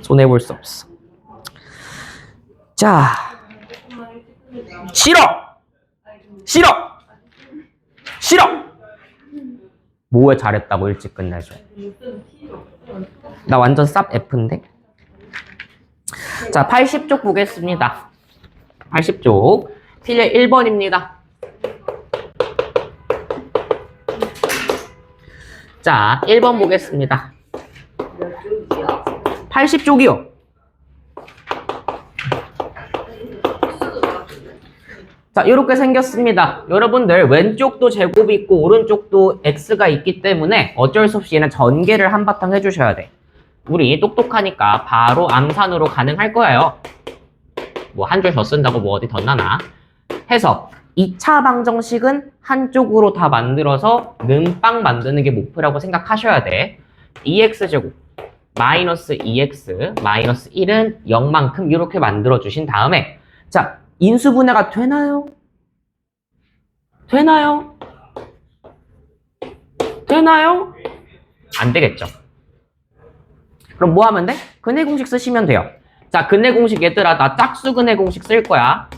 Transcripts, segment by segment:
손해볼 수 없어. 자, 싫어! 싫어! 싫어! 뭐에 잘했다고 일찍 끝내줘. 나 완전 쌉 F인데? 자, 80쪽 보겠습니다. 80쪽. 필열 1번입니다. 자, 1번 보겠습니다. 80쪽이요. 자, 이렇게 생겼습니다. 여러분들 왼쪽도 제곱이 있고 오른쪽도 x가 있기 때문에 어쩔 수 없이 얘는 전개를 한바탕 해주셔야 돼. 우리 똑똑하니까 바로 암산으로 가능할 거예요. 뭐 한 줄 더 쓴다고 뭐 어디 덧나나 해서 2차 방정식은 한쪽으로 다 만들어서 는빵 만드는 게 목표라고 생각하셔야 돼. 2x제곱 마이너스 2x 마이너스 1은 0만큼 이렇게 만들어 주신 다음에 자, 인수분해가 되나요? 되나요? 되나요? 안 되겠죠. 그럼 뭐 하면 돼? 근해 공식 쓰시면 돼요. 자, 근해 공식 얘들아, 나 짝수 근해 공식 쓸 거야.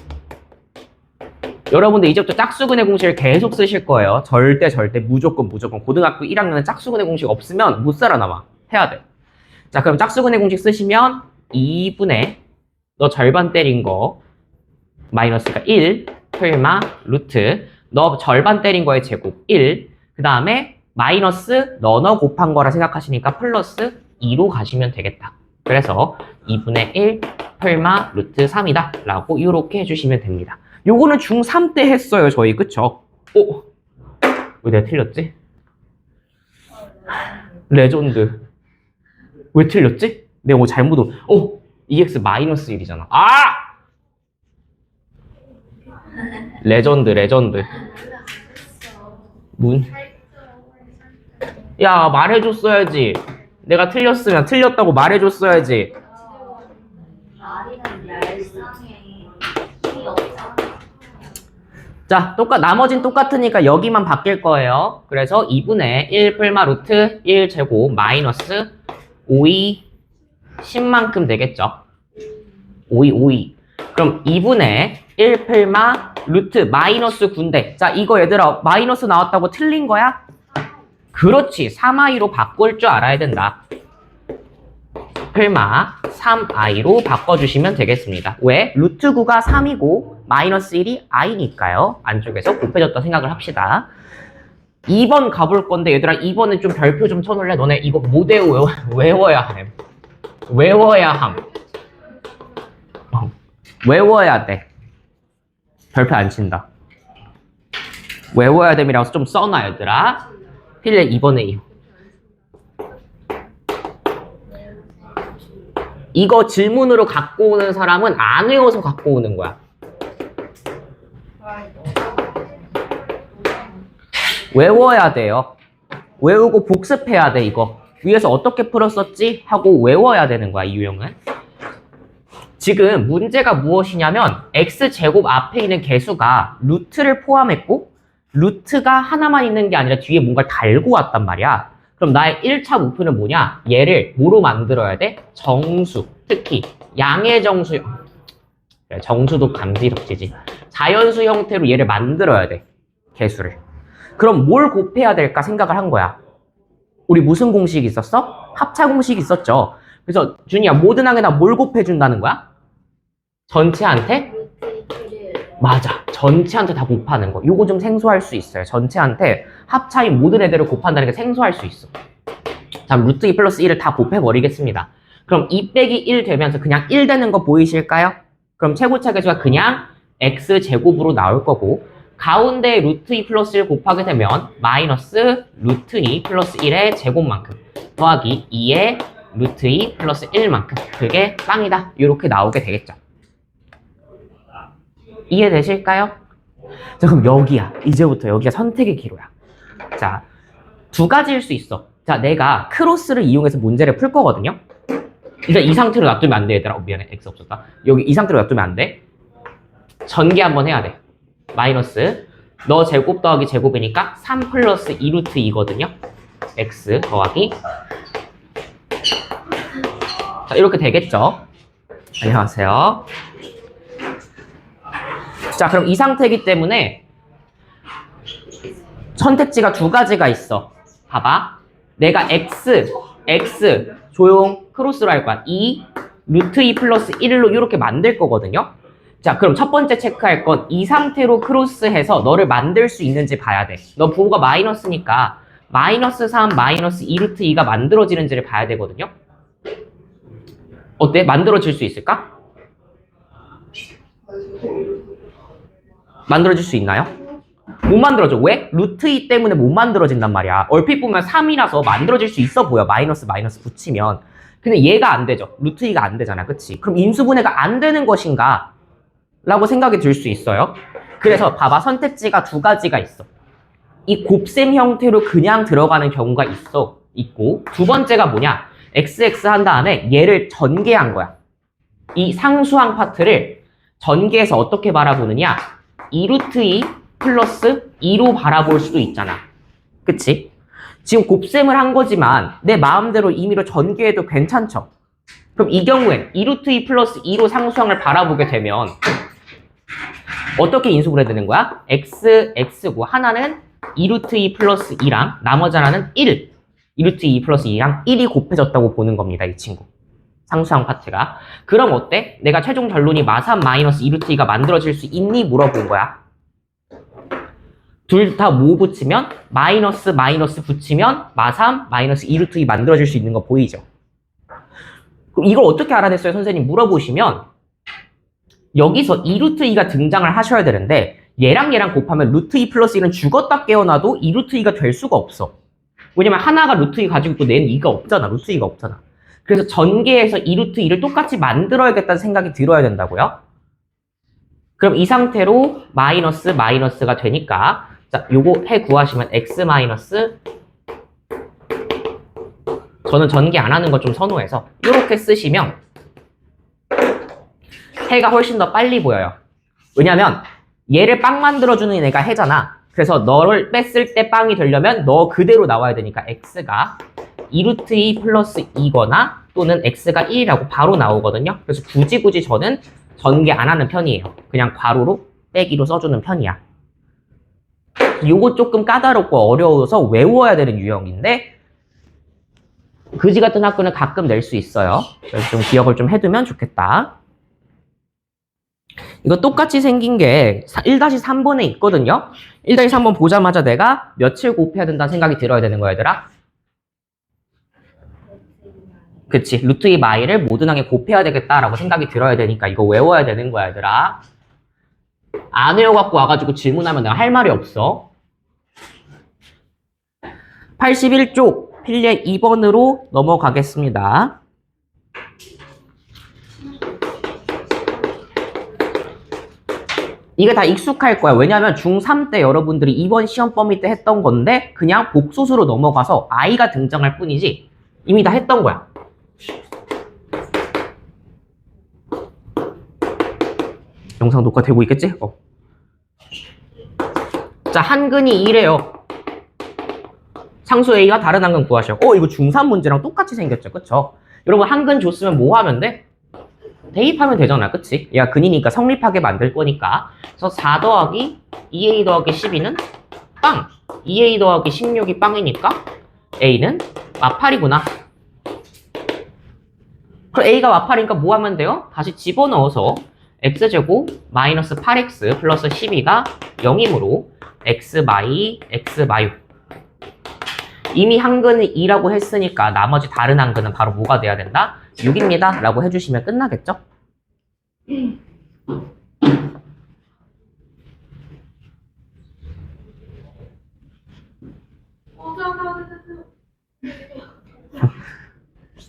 여러분들 이제부터 짝수 근해 공식을 계속 쓰실 거예요. 절대 무조건 고등학교 1학년은 짝수 근해 공식 없으면 못 살아남아. 해야 돼. 자, 그럼 짝수 근해 공식 쓰시면 2분의 너 절반 때린 거 마이너스가 1 풀마 루트 너 절반 때린 거의 제곱 1 그 다음에 마이너스 너 곱한 거라 생각하시니까 플러스 2로 가시면 되겠다. 그래서 2분의 1 풀마 루트 3이다 라고 이렇게 해주시면 됩니다. 요거는 중3 때 했어요 저희. 그쵸? 오! 왜 내가 틀렸지? 레전드. 왜 틀렸지? 내가 뭐 잘못 2x 마이너스 1이잖아. 아! 레전드. 야, 말해줬어야지. 내가 틀렸으면 틀렸다고 말해줬어야지. 자, 나머진 똑같으니까 여기만 바뀔 거예요. 그래서 2분의 1 풀마 루트 1 제곱 마이너스 5이 10만큼 되겠죠. 5이. 그럼 2분의 1 풀마 루트 마이너스 9인데 자, 이거 얘들아 마이너스 나왔다고 틀린 거야? 그렇지. 3i로 바꿀 줄 알아야 된다. 풀마 3i로 바꿔주시면 되겠습니다. 왜? 루트 9가 3이고 마이너스 1이 i니까요. 안쪽에서 곱해졌다 생각을 합시다. 2번 가볼 건데 얘들아 2번은 좀 별표 좀 쳐놓을래? 너네 이거 못 외워야 함. 외워야 돼. 별표 안 친다. 외워야 됨이라고 좀 써놔 얘들아. 필레 2번에 이유. 이거 질문으로 갖고 오는 사람은 안 외워서 갖고 오는 거야. 외워야 돼요. 외우고 복습해야 돼 이거. 위에서 어떻게 풀었었지? 하고 외워야 되는 거야 이 유형은. 지금 문제가 무엇이냐면 x제곱 앞에 있는 개수가 루트를 포함했고 루트가 하나만 있는 게 아니라 뒤에 뭔가를 달고 왔단 말이야. 그럼 나의 1차 목표는 뭐냐? 얘를 뭐로 만들어야 돼? 정수. 특히 양의 정수. 정수도 감지덕지지. 자연수 형태로 얘를 만들어야 돼. 개수를. 그럼 뭘 곱해야 될까 생각을 한 거야. 우리 무슨 공식이 있었어? 합차 공식이 있었죠. 그래서 준이야 모든 항에다 뭘 곱해준다는 거야? 전체한테? 맞아. 전체한테 다 곱하는 거. 요거 좀 생소할 수 있어요. 전체한테 합차인 모든 애들을 곱한다는 게 생소할 수 있어. 자, 루트 2 플러스 1을 다 곱해버리겠습니다. 그럼 2 빼기 1 되면서 그냥 1 되는 거 보이실까요? 그럼 최고차 계수가 그냥 x제곱으로 나올 거고 가운데 루트 2 플러스 1 곱하게 되면 마이너스 루트 2 플러스 1의 제곱만큼 더하기 2의 루트 2 플러스 1만큼 그게 빵이다. 이렇게 나오게 되겠죠. 이해되실까요? 자, 그럼 여기야. 이제부터 여기가 선택의 기로야. 자, 두 가지일 수 있어. 자, 내가 크로스를 이용해서 문제를 풀 거거든요. 일단 이 상태로 놔두면 안 돼, 얘들아. 미안해. x 없었다. 여기 이 상태로 놔두면 안 돼. 전개 한번 해야 돼. 마이너스 너 제곱 더하기 제곱이니까 3 플러스 2루트 2거든요. x 더하기 자, 이렇게 되겠죠? 안녕하세요. 자, 그럼 이 상태이기 때문에 선택지가 두 가지가 있어. 봐봐. 내가 x 조용 크로스로 할 거야. 2 루트 2 플러스 1로 이렇게 만들 거거든요. 자, 그럼 첫 번째 체크할 건 이 상태로 크로스해서 너를 만들 수 있는지 봐야 돼. 너 부호가 마이너스니까 마이너스 3 마이너스 2 루트 2가 만들어지는지를 봐야 되거든요. 어때? 만들어질 수 있을까? 만들어질 수 있나요? 못 만들어져. 왜? 루트 2 때문에 못 만들어진단 말이야. 얼핏 보면 3이라서 만들어질 수 있어 보여. 마이너스 붙이면. 근데 얘가 안 되죠. 루트 2가 안 되잖아. 그치? 그럼 인수분해가 안 되는 것인가? 라고 생각이 들 수 있어요. 그래서 봐봐. 선택지가 두 가지가 있어. 이 곱셈 형태로 그냥 들어가는 경우가 있고, 두 번째가 뭐냐? XX 한 다음에 얘를 전개한 거야. 이 상수항 파트를 전개해서 어떻게 바라보느냐? 2루트 2 플러스 2로 바라볼 수도 있잖아. 그치? 지금 곱셈을 한 거지만 내 마음대로 임의로 전개해도 괜찮죠? 그럼 이 경우엔 2루트 2 플러스 2로 상수항을 바라보게 되면 어떻게 인수분해 되는 거야? x고 하나는 2루트 2 플러스 2랑 나머지 하나는 1. 2루트 2 플러스 2랑 1이 곱해졌다고 보는 겁니다. 이 친구. 상수항 파트가. 그럼 어때? 내가 최종 결론이 마3 마이너스 2루트 2가 만들어질 수 있니? 물어본 거야. 둘 다 뭐 붙이면? 마이너스 붙이면 마3 마이너스 2루트 2 만들어질 수 있는 거 보이죠? 그럼 이걸 어떻게 알아냈어요? 선생님 물어보시면 여기서 2루트 2가 등장을 하셔야 되는데 얘랑 곱하면 루트 2 플러스 1은 죽었다 깨어나도 2루트 2가 될 수가 없어. 왜냐면 하나가 루트 2 가지고 있고 얘는 2가 없잖아. 루트 2가 없잖아. 그래서 전개해서 2루트 2를 똑같이 만들어야겠다는 생각이 들어야 된다고요. 그럼 이 상태로 마이너스가 되니까 자, 요거 해 구하시면 x 마이너스 저는 전개 안 하는 거 좀 선호해서 이렇게 쓰시면 해가 훨씬 더 빨리 보여요. 왜냐면 얘를 빵 만들어주는 애가 해잖아. 그래서 너를 뺐을 때 빵이 되려면 너 그대로 나와야 되니까 x가 2루트 2 플러스 2거나 또는 x가 1이라고 바로 나오거든요. 그래서 굳이 저는 전개 안 하는 편이에요. 그냥 괄호로 빼기로 써주는 편이야. 요거 조금 까다롭고 어려워서 외워야 되는 유형인데 그지 같은 학교는 가끔 낼 수 있어요. 그래서 좀 기억을 좀 해두면 좋겠다. 이거 똑같이 생긴 게 1-3번에 있거든요. 1-3번 보자마자 내가 며칠 곱해야 된다는 생각이 들어야 되는 거야, 얘들아. 그치. 루트 2 마이를 모든항에 곱해야 되겠다라고 생각이 들어야 되니까 이거 외워야 되는 거야, 얘들아. 안 외워갖고 와가지고 질문하면 내가 할 말이 없어. 81쪽 필례 2번으로 넘어가겠습니다. 이게 다 익숙할 거야. 왜냐면 중3 때 여러분들이 2번 시험 범위 때 했던 건데 그냥 복소수로 넘어가서 i가 등장할 뿐이지 이미 다 했던 거야. 영상 녹화되고 있겠지? 자, 한근이 2래요. 상수 A가 다른 한근 구하셔. 이거 중3 문제랑 똑같이 생겼죠. 그쵸? 여러분 한근 줬으면 뭐 하면 돼? 대입하면 되잖아. 그치? 얘가 근이니까 성립하게 만들 거니까. 그래서 4 더하기 2A 더하기 12는 빵! 2A 더하기 16이 빵이니까 A는 마8이구나. 그럼 A가 마8이니까 뭐 하면 돼요? 다시 집어넣어서 x제곱 마이너스 8x 플러스 12가 0이므로 x 마이 6. 이미 한근을 2라고 했으니까 나머지 다른 한근은 바로 뭐가 돼야 된다? 6입니다 라고 해주시면 끝나겠죠?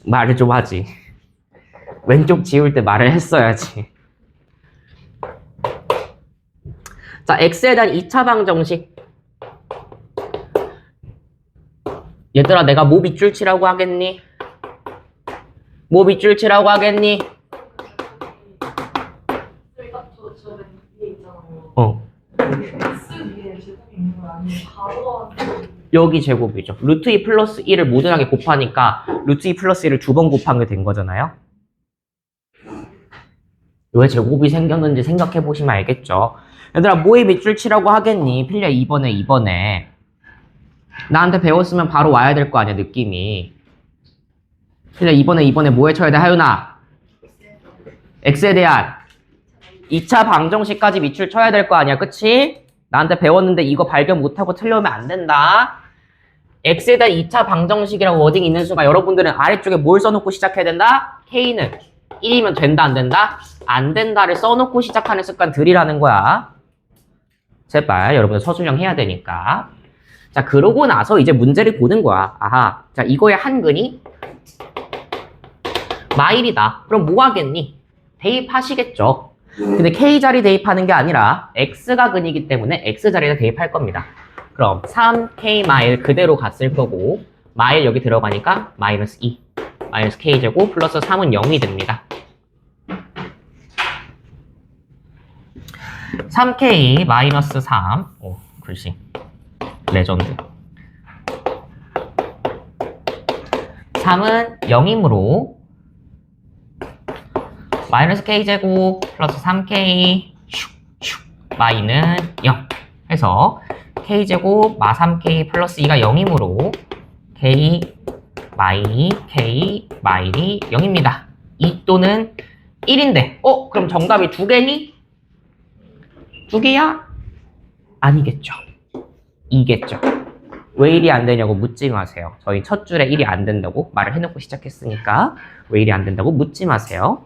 말을 좀 하지. 왼쪽 지울 때 말을 했어야지. 자, x에 대한 2차 방정식. 얘들아, 내가 뭐 밑줄 치라고 하겠니? 뭐 밑줄 치라고 하겠니? 여기 제곱이죠. 루트 2 플러스 1을 모든하게 곱하니까 루트 2 플러스 1을 두 번 곱한 게 된 거잖아요. 왜 제곱이 생겼는지 생각해 보시면 알겠죠. 얘들아, 뭐의 밑줄치라고 하겠니? 필려 2번에. 나한테 배웠으면 바로 와야 될 거 아니야, 느낌이. 필려 2번에 뭐에 쳐야 돼, 하윤아? x에 대한 2차 방정식까지 밑줄 쳐야 될 거 아니야, 그치? 나한테 배웠는데 이거 발견 못하고 틀려오면 안 된다. x에 대한 2차 방정식이라고 워딩이 있는 순간 여러분들은 아래쪽에 뭘 써놓고 시작해야 된다? k는 1이면 된다, 안 된다? 안 된다를 써놓고 시작하는 습관 들이라는 거야. 제발 여러분들 서술형 해야 되니까. 자, 그러고 나서 이제 문제를 보는 거야. 아하, 자, 이거의 한근이 마일이다. 그럼 뭐 하겠니? 대입하시겠죠. 근데 k 자리 대입하는 게 아니라 x가 근이기 때문에 x 자리에 대입할 겁니다. 그럼 3k 마일 그대로 갔을 거고, 마일 여기 들어가니까 마이너스 2 마이너스 k제곱 플러스 3은 0이 됩니다. 3k 마이너스 3, 오, 글씨 레전드. 3은 0이므로 마이너스 k제곱 플러스 3k 마이는 0 해서 k제곱 마 3k 플러스 2가 0이므로 k 마일이 0입니다. 2 또는 1인데 그럼 정답이 2개니? 2개야? 아니겠죠. 2겠죠. 왜 1이 안 되냐고 묻지 마세요. 저희 첫 줄에 1이 안 된다고 말을 해놓고 시작했으니까 왜 1이 안 된다고 묻지 마세요.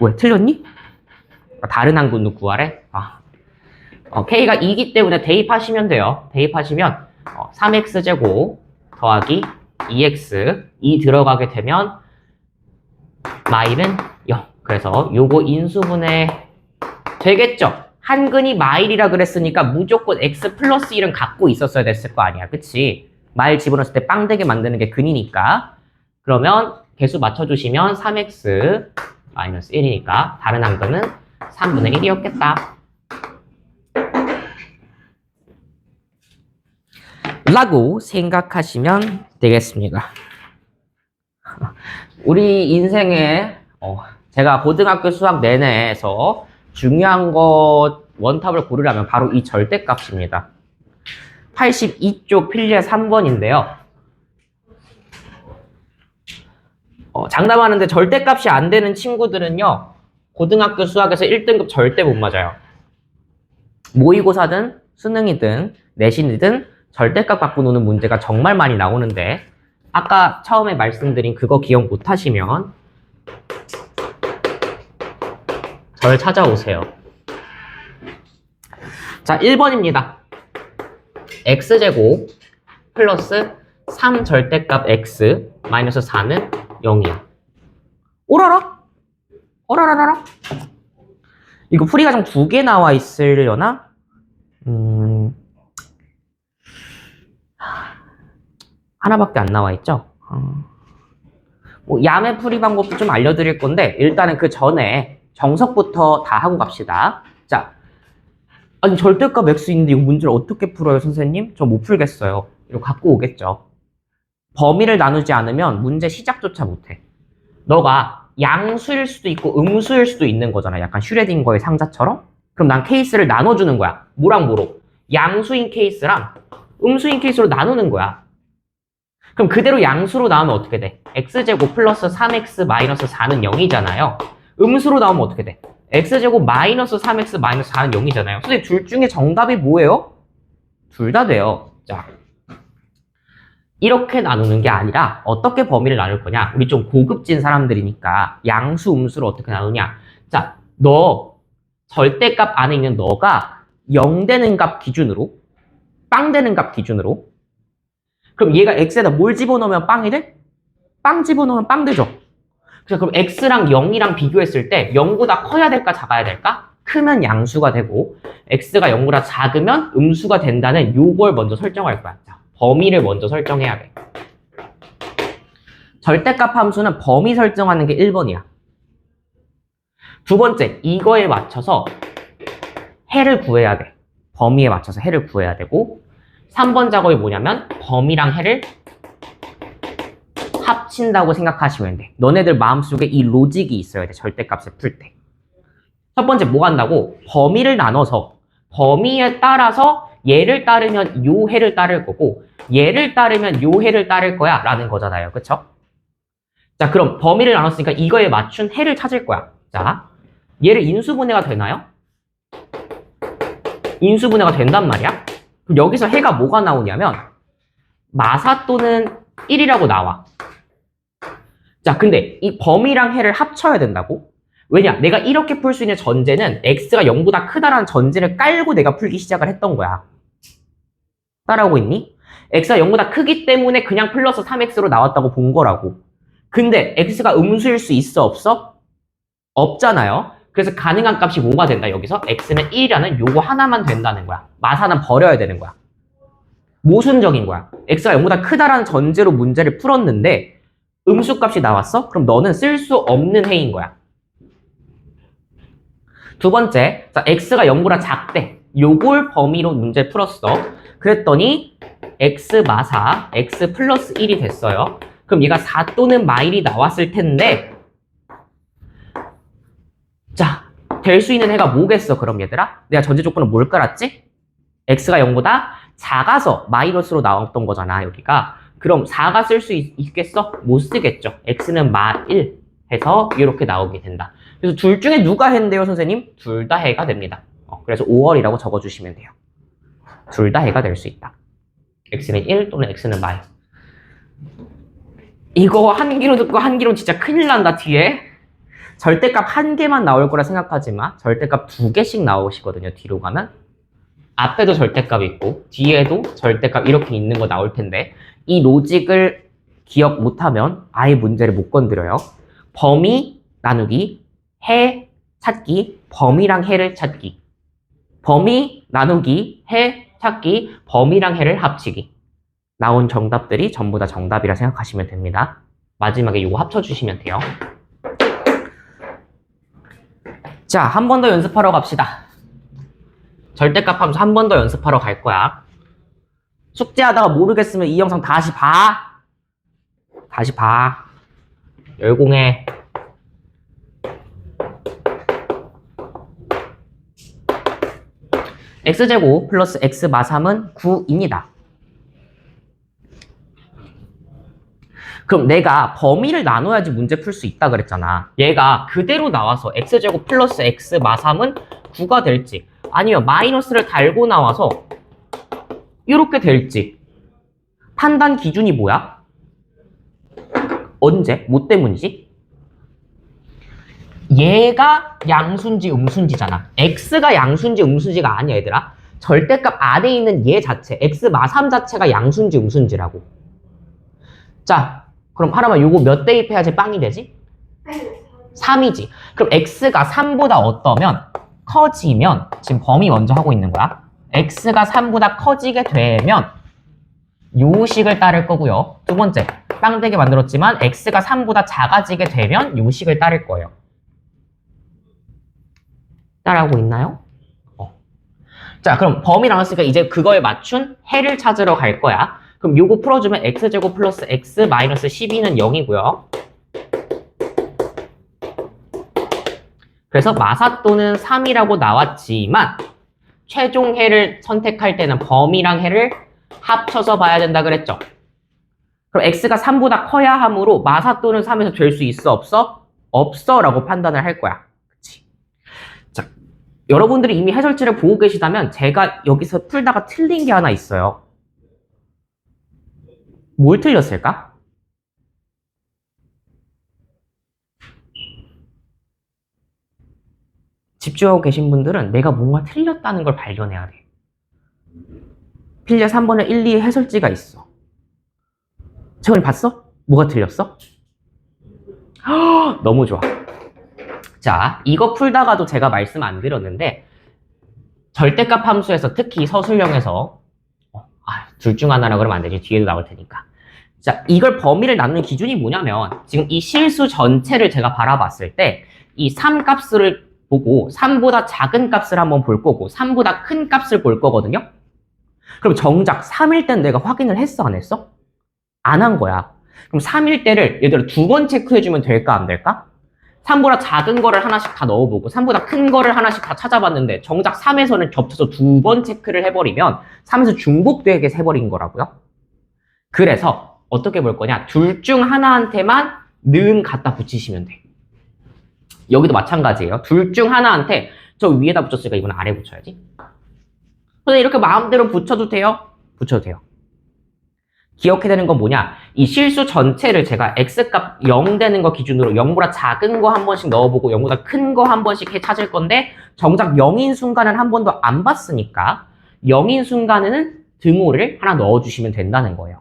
왜 틀렸니? 다른 한군도 구하래? k가 2기 때문에 대입하시면 돼요. 대입하시면 3x제곱 더하기 2x 2 들어가게 되면 마일은 0. 그래서 요거 인수분해 되겠죠? 한근이 마일이라 그랬으니까 무조건 x 플러스 1은 갖고 있었어야 됐을 거 아니야. 그치? 마일 집어넣었을 때 빵되게 만드는 게 근이니까. 그러면 개수 맞춰주시면 3x 마이너스 1이니까 다른 한근은 3분의 1이었겠다. 라고 생각하시면 되겠습니다. 우리 인생에 제가 고등학교 수학 내내에서 중요한 것 원탑을 고르려면 바로 이 절대값입니다. 82쪽 필리에 3번인데요. 장담하는데 절대값이 안 되는 친구들은요, 고등학교 수학에서 1등급 절대 못 맞아요. 모의고사든 수능이든 내신이든 절대값 갖고 노는 문제가 정말 많이 나오는데, 아까 처음에 말씀드린 그거 기억 못 하시면 저를 찾아오세요. 자, 1번입니다. x제곱 플러스 3 절대값 x 마이너스 4는 0이야. 오라라? 어라라라라? 이거 풀이과정 2개 나와 있으려나? 하나밖에 안 나와 있죠? 야매 풀이 방법도 좀 알려드릴 건데, 일단은 그 전에 정석부터 다 하고 갑시다. 자, 아니 절대값 x인데 이거 문제를 어떻게 풀어요, 선생님? 저 못 풀겠어요. 이거 갖고 오겠죠. 범위를 나누지 않으면 문제 시작조차 못해. 너가 양수일 수도 있고 음수일 수도 있는 거잖아. 약간 슈레딩거의 상자처럼. 그럼 난 케이스를 나눠주는 거야. 뭐랑 뭐로? 양수인 케이스랑 음수인 케이스로 나누는 거야. 그럼 그대로 양수로 나오면 어떻게 돼? x제곱 플러스 3x 마이너스 4는 0이잖아요. 음수로 나오면 어떻게 돼? x제곱 마이너스 3x 마이너스 4는 0이잖아요. 선생님, 둘 중에 정답이 뭐예요? 둘 다 돼요. 자, 이렇게 나누는 게 아니라 어떻게 범위를 나눌 거냐? 우리 좀 고급진 사람들이니까 양수, 음수를 어떻게 나누냐? 자, 너 절대값 안에 있는 너가 0 되는 값 기준으로, 빵 되는 값 기준으로, 그럼 얘가 x에다 뭘 집어넣으면 빵이 돼? 빵 집어넣으면 빵 되죠? 그래서 그럼 x랑 0이랑 비교했을 때 0보다 커야 될까 작아야 될까? 크면 양수가 되고 x가 0보다 작으면 음수가 된다는 요걸 먼저 설정할 거야. 자, 범위를 먼저 설정해야 돼. 절대값 함수는 범위 설정하는 게 1번이야. 두 번째, 이거에 맞춰서 해를 구해야 돼. 범위에 맞춰서 해를 구해야 되고, 3번 작업이 뭐냐면 범위랑 해를 합친다고 생각하시면 돼. 너네들 마음속에 이 로직이 있어야 돼. 절대값을 풀 때. 첫 번째 뭐 한다고? 범위를 나눠서 범위에 따라서 얘를 따르면 요 해를 따를 거고 얘를 따르면 요 해를 따를 거야 라는 거잖아요. 그쵸? 자, 그럼 범위를 나눴으니까 이거에 맞춘 해를 찾을 거야. 자, 얘를 인수분해가 되나요? 인수분해가 된단 말이야. 그럼 여기서 해가 뭐가 나오냐면 마사 또는 1이라고 나와. 자, 근데 이 범위랑 해를 합쳐야 된다고? 왜냐? 내가 이렇게 풀 수 있는 전제는 x가 0보다 크다라는 전제를 깔고 내가 풀기 시작을 했던 거야. 따라오고 있니? x가 0보다 크기 때문에 그냥 플러스 3x로 나왔다고 본 거라고. 근데 x가 음수일 수 있어 없어? 없잖아요. 그래서 가능한 값이 뭐가 된다 여기서? x는 1이라는 요거 하나만 된다는 거야. 마사는 버려야 되는 거야. 모순적인 거야. x가 0보다 크다라는 전제로 문제를 풀었는데 음수값이 나왔어? 그럼 너는 쓸 수 없는 해인 거야. 두 번째, 자, x가 0보다 작대. 요걸 범위로 문제 풀었어. 그랬더니 x 마사 x 플러스 1이 됐어요. 그럼 얘가 4 또는 마일이 나왔을 텐데 자, 될 수 있는 해가 뭐겠어 그럼 얘들아? 내가 전제 조건은 뭘 깔았지? x가 0보다 작아서 마이너스로 나왔던 거잖아 여기가. 그럼 4가 쓸 수 있겠어? 못 쓰겠죠. x는 마1 해서 이렇게 나오게 된다. 그래서 둘 중에 누가 해인데요 선생님? 둘 다 해가 됩니다. 그래서 5월이라고 적어주시면 돼요. 둘 다 해가 될 수 있다. x는 1 또는 x는 마1. 이거 한 기로 듣고 한 기로 진짜 큰일 난다 뒤에. 절대값 한 개만 나올 거라 생각하지 마. 절대값 두 개씩 나오시거든요 뒤로 가면. 앞에도 절대값 있고 뒤에도 절대값 이렇게 있는 거 나올 텐데 이 로직을 기억 못하면 아예 문제를 못 건드려요. 범위 나누기, 해 찾기, 범위랑 해를 찾기. 범위 나누기, 해 찾기, 범위랑 해를 합치기. 나온 정답들이 전부 다 정답이라 생각하시면 됩니다. 마지막에 이거 합쳐주시면 돼요. 자, 한 번 더 연습하러 갑시다. 절대값 함수 한 번 더 연습하러 갈 거야. 숙제하다가 모르겠으면 이 영상 다시 봐. 다시 봐. 열공해. x제곱 플러스 x 마3은 9입니다. 그럼 내가 범위를 나눠야지 문제 풀 수 있다 그랬잖아. 얘가 그대로 나와서 x제곱 플러스 x 마3은 9가 될지 아니면 마이너스를 달고 나와서 이렇게 될지 판단 기준이 뭐야? 언제? 뭐 때문이지? 얘가 양수인지 음수인지잖아. x가 양수인지 음수인지가 아니야 얘들아. 절대값 안에 있는 얘 자체 x 마3 자체가 양수인지 음수인지라고. 자, 그럼 하나만 요거 몇 대입해야지 빵이 되지? 3이지. 그럼 x가 3보다 어떠면? 커지면, 지금 범위 먼저 하고 있는 거야. x가 3보다 커지게 되면 요 식을 따를 거고요. 두 번째, 빵 되게 만들었지만 x가 3보다 작아지게 되면 요 식을 따를 거예요. 따라하고 있나요? 자, 그럼 범위 나왔으니까 이제 그거에 맞춘 해를 찾으러 갈 거야. 그럼 요거 풀어주면 x제곱 플러스 x 마이너스 12는 0이고요. 그래서 마사 또는 3이라고 나왔지만 최종 해를 선택할 때는 범위랑 해를 합쳐서 봐야 된다 그랬죠. 그럼 x가 3보다 커야 하므로 마사 또는 3에서 될 수 있어 없어? 없어 라고 판단을 할 거야. 그치? 자, 여러분들이 이미 해설지를 보고 계시다면 제가 여기서 풀다가 틀린 게 하나 있어요. 뭘 틀렸을까? 집중하고 계신 분들은 내가 뭔가 틀렸다는 걸 발견해야 돼. 필제 3번에 1, 2 해설지가 있어. 채원이 봤어? 뭐가 틀렸어? 허, 너무 좋아. 자, 이거 풀다가도 제가 말씀 안 드렸는데 절대값 함수에서 특히 서술형에서 둘 중 하나라 그러면 안 되지. 뒤에도 나올 테니까. 자, 이걸 범위를 나누는 기준이 뭐냐면 지금 이 실수 전체를 제가 바라봤을 때 이 3 값을 보고 3보다 작은 값을 한번 볼 거고 3보다 큰 값을 볼 거거든요. 그럼 정작 3일 땐 내가 확인을 했어 안 했어? 안 한 거야. 그럼 3일 때를 예를 들어 두 번 체크해주면 될까 안 될까? 3보다 작은 거를 하나씩 다 넣어보고 3보다 큰 거를 하나씩 다 찾아봤는데 정작 3에서는 겹쳐서 2번 체크를 해버리면 3에서 중복되게 해버린 거라고요. 그래서 어떻게 볼 거냐? 둘 중 하나한테만 는 갖다 붙이시면 돼. 여기도 마찬가지예요. 둘 중 하나한테 저 위에다 붙였으니까 이건 아래 붙여야지. 근데 이렇게 마음대로 붙여도 돼요? 붙여도 돼요. 기억해야 되는 건 뭐냐? 이 실수 전체를 제가 x값 0 되는 거 기준으로 0보다 작은 거 한 번씩 넣어보고 0보다 큰 거 한 번씩 찾을 건데 정작 0인 순간은 한 번도 안 봤으니까 0인 순간에는 등호를 하나 넣어주시면 된다는 거예요.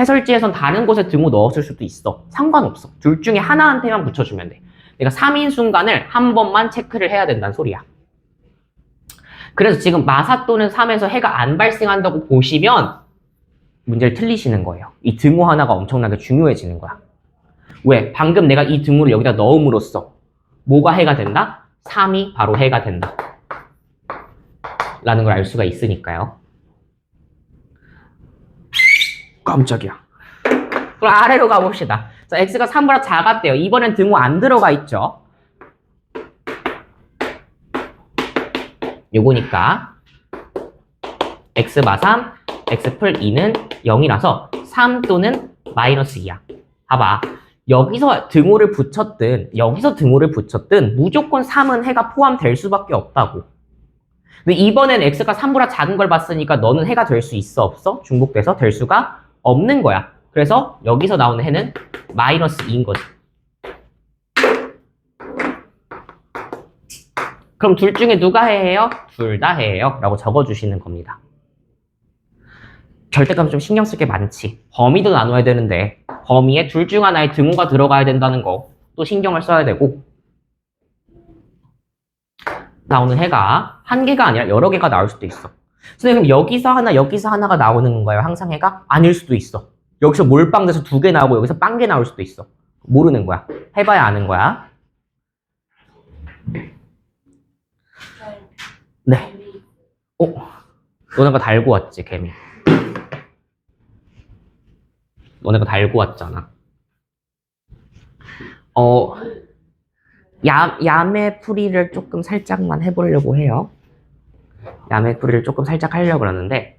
해설지에선 다른 곳에 등호 넣었을 수도 있어. 상관없어. 둘 중에 하나한테만 붙여주면 돼. 내가 3인 순간을 한 번만 체크를 해야 된다는 소리야. 그래서 지금 마사 또는 3에서 해가 안 발생한다고 보시면 문제를 틀리시는 거예요. 이 등호 하나가 엄청나게 중요해지는 거야. 왜? 방금 내가 이 등호를 여기다 넣음으로써 뭐가 해가 된다? 3이 바로 해가 된다. 라는 걸 알 수가 있으니까요. 깜짝이야. 그럼 아래로 가봅시다. 자, x가 3보다 작았대요. 이번엔 등호 안 들어가 있죠. 요거니까 x 마 3, x 풀 2는 0이라서 3 또는 마이너스 2야. 봐봐. 여기서 등호를 붙였든 여기서 등호를 붙였든 무조건 3은 해가 포함될 수밖에 없다고. 근데 이번엔 x가 3보다 작은 걸 봤으니까 너는 해가 될 수 있어 없어? 중복돼서 될 수가 없는 거야. 그래서 여기서 나오는 해는 마이너스 2인 거지. 그럼 둘 중에 누가 해예요? 둘 다 해예요. 라고 적어주시는 겁니다. 절대값 좀 신경 쓸 게 많지. 범위도 나눠야 되는데 범위에 둘 중 하나에 등호가 들어가야 된다는 거 또 신경을 써야 되고 나오는 해가 한 개가 아니라 여러 개가 나올 수도 있어. 선생님 여기서 하나 여기서 하나가 나오는 건가요? 항상 해가? 아닐 수도 있어. 여기서 몰빵 돼서 2개 나오고 여기서 빵개 나올 수도 있어. 모르는 거야. 해봐야 아는 거야. 네. 너네가 달고 왔지 개미. 너네가 달고 왔잖아. 야매풀이를 조금 살짝만 해보려고 해요. 야매풀이를 조금 살짝 하려고 그러는데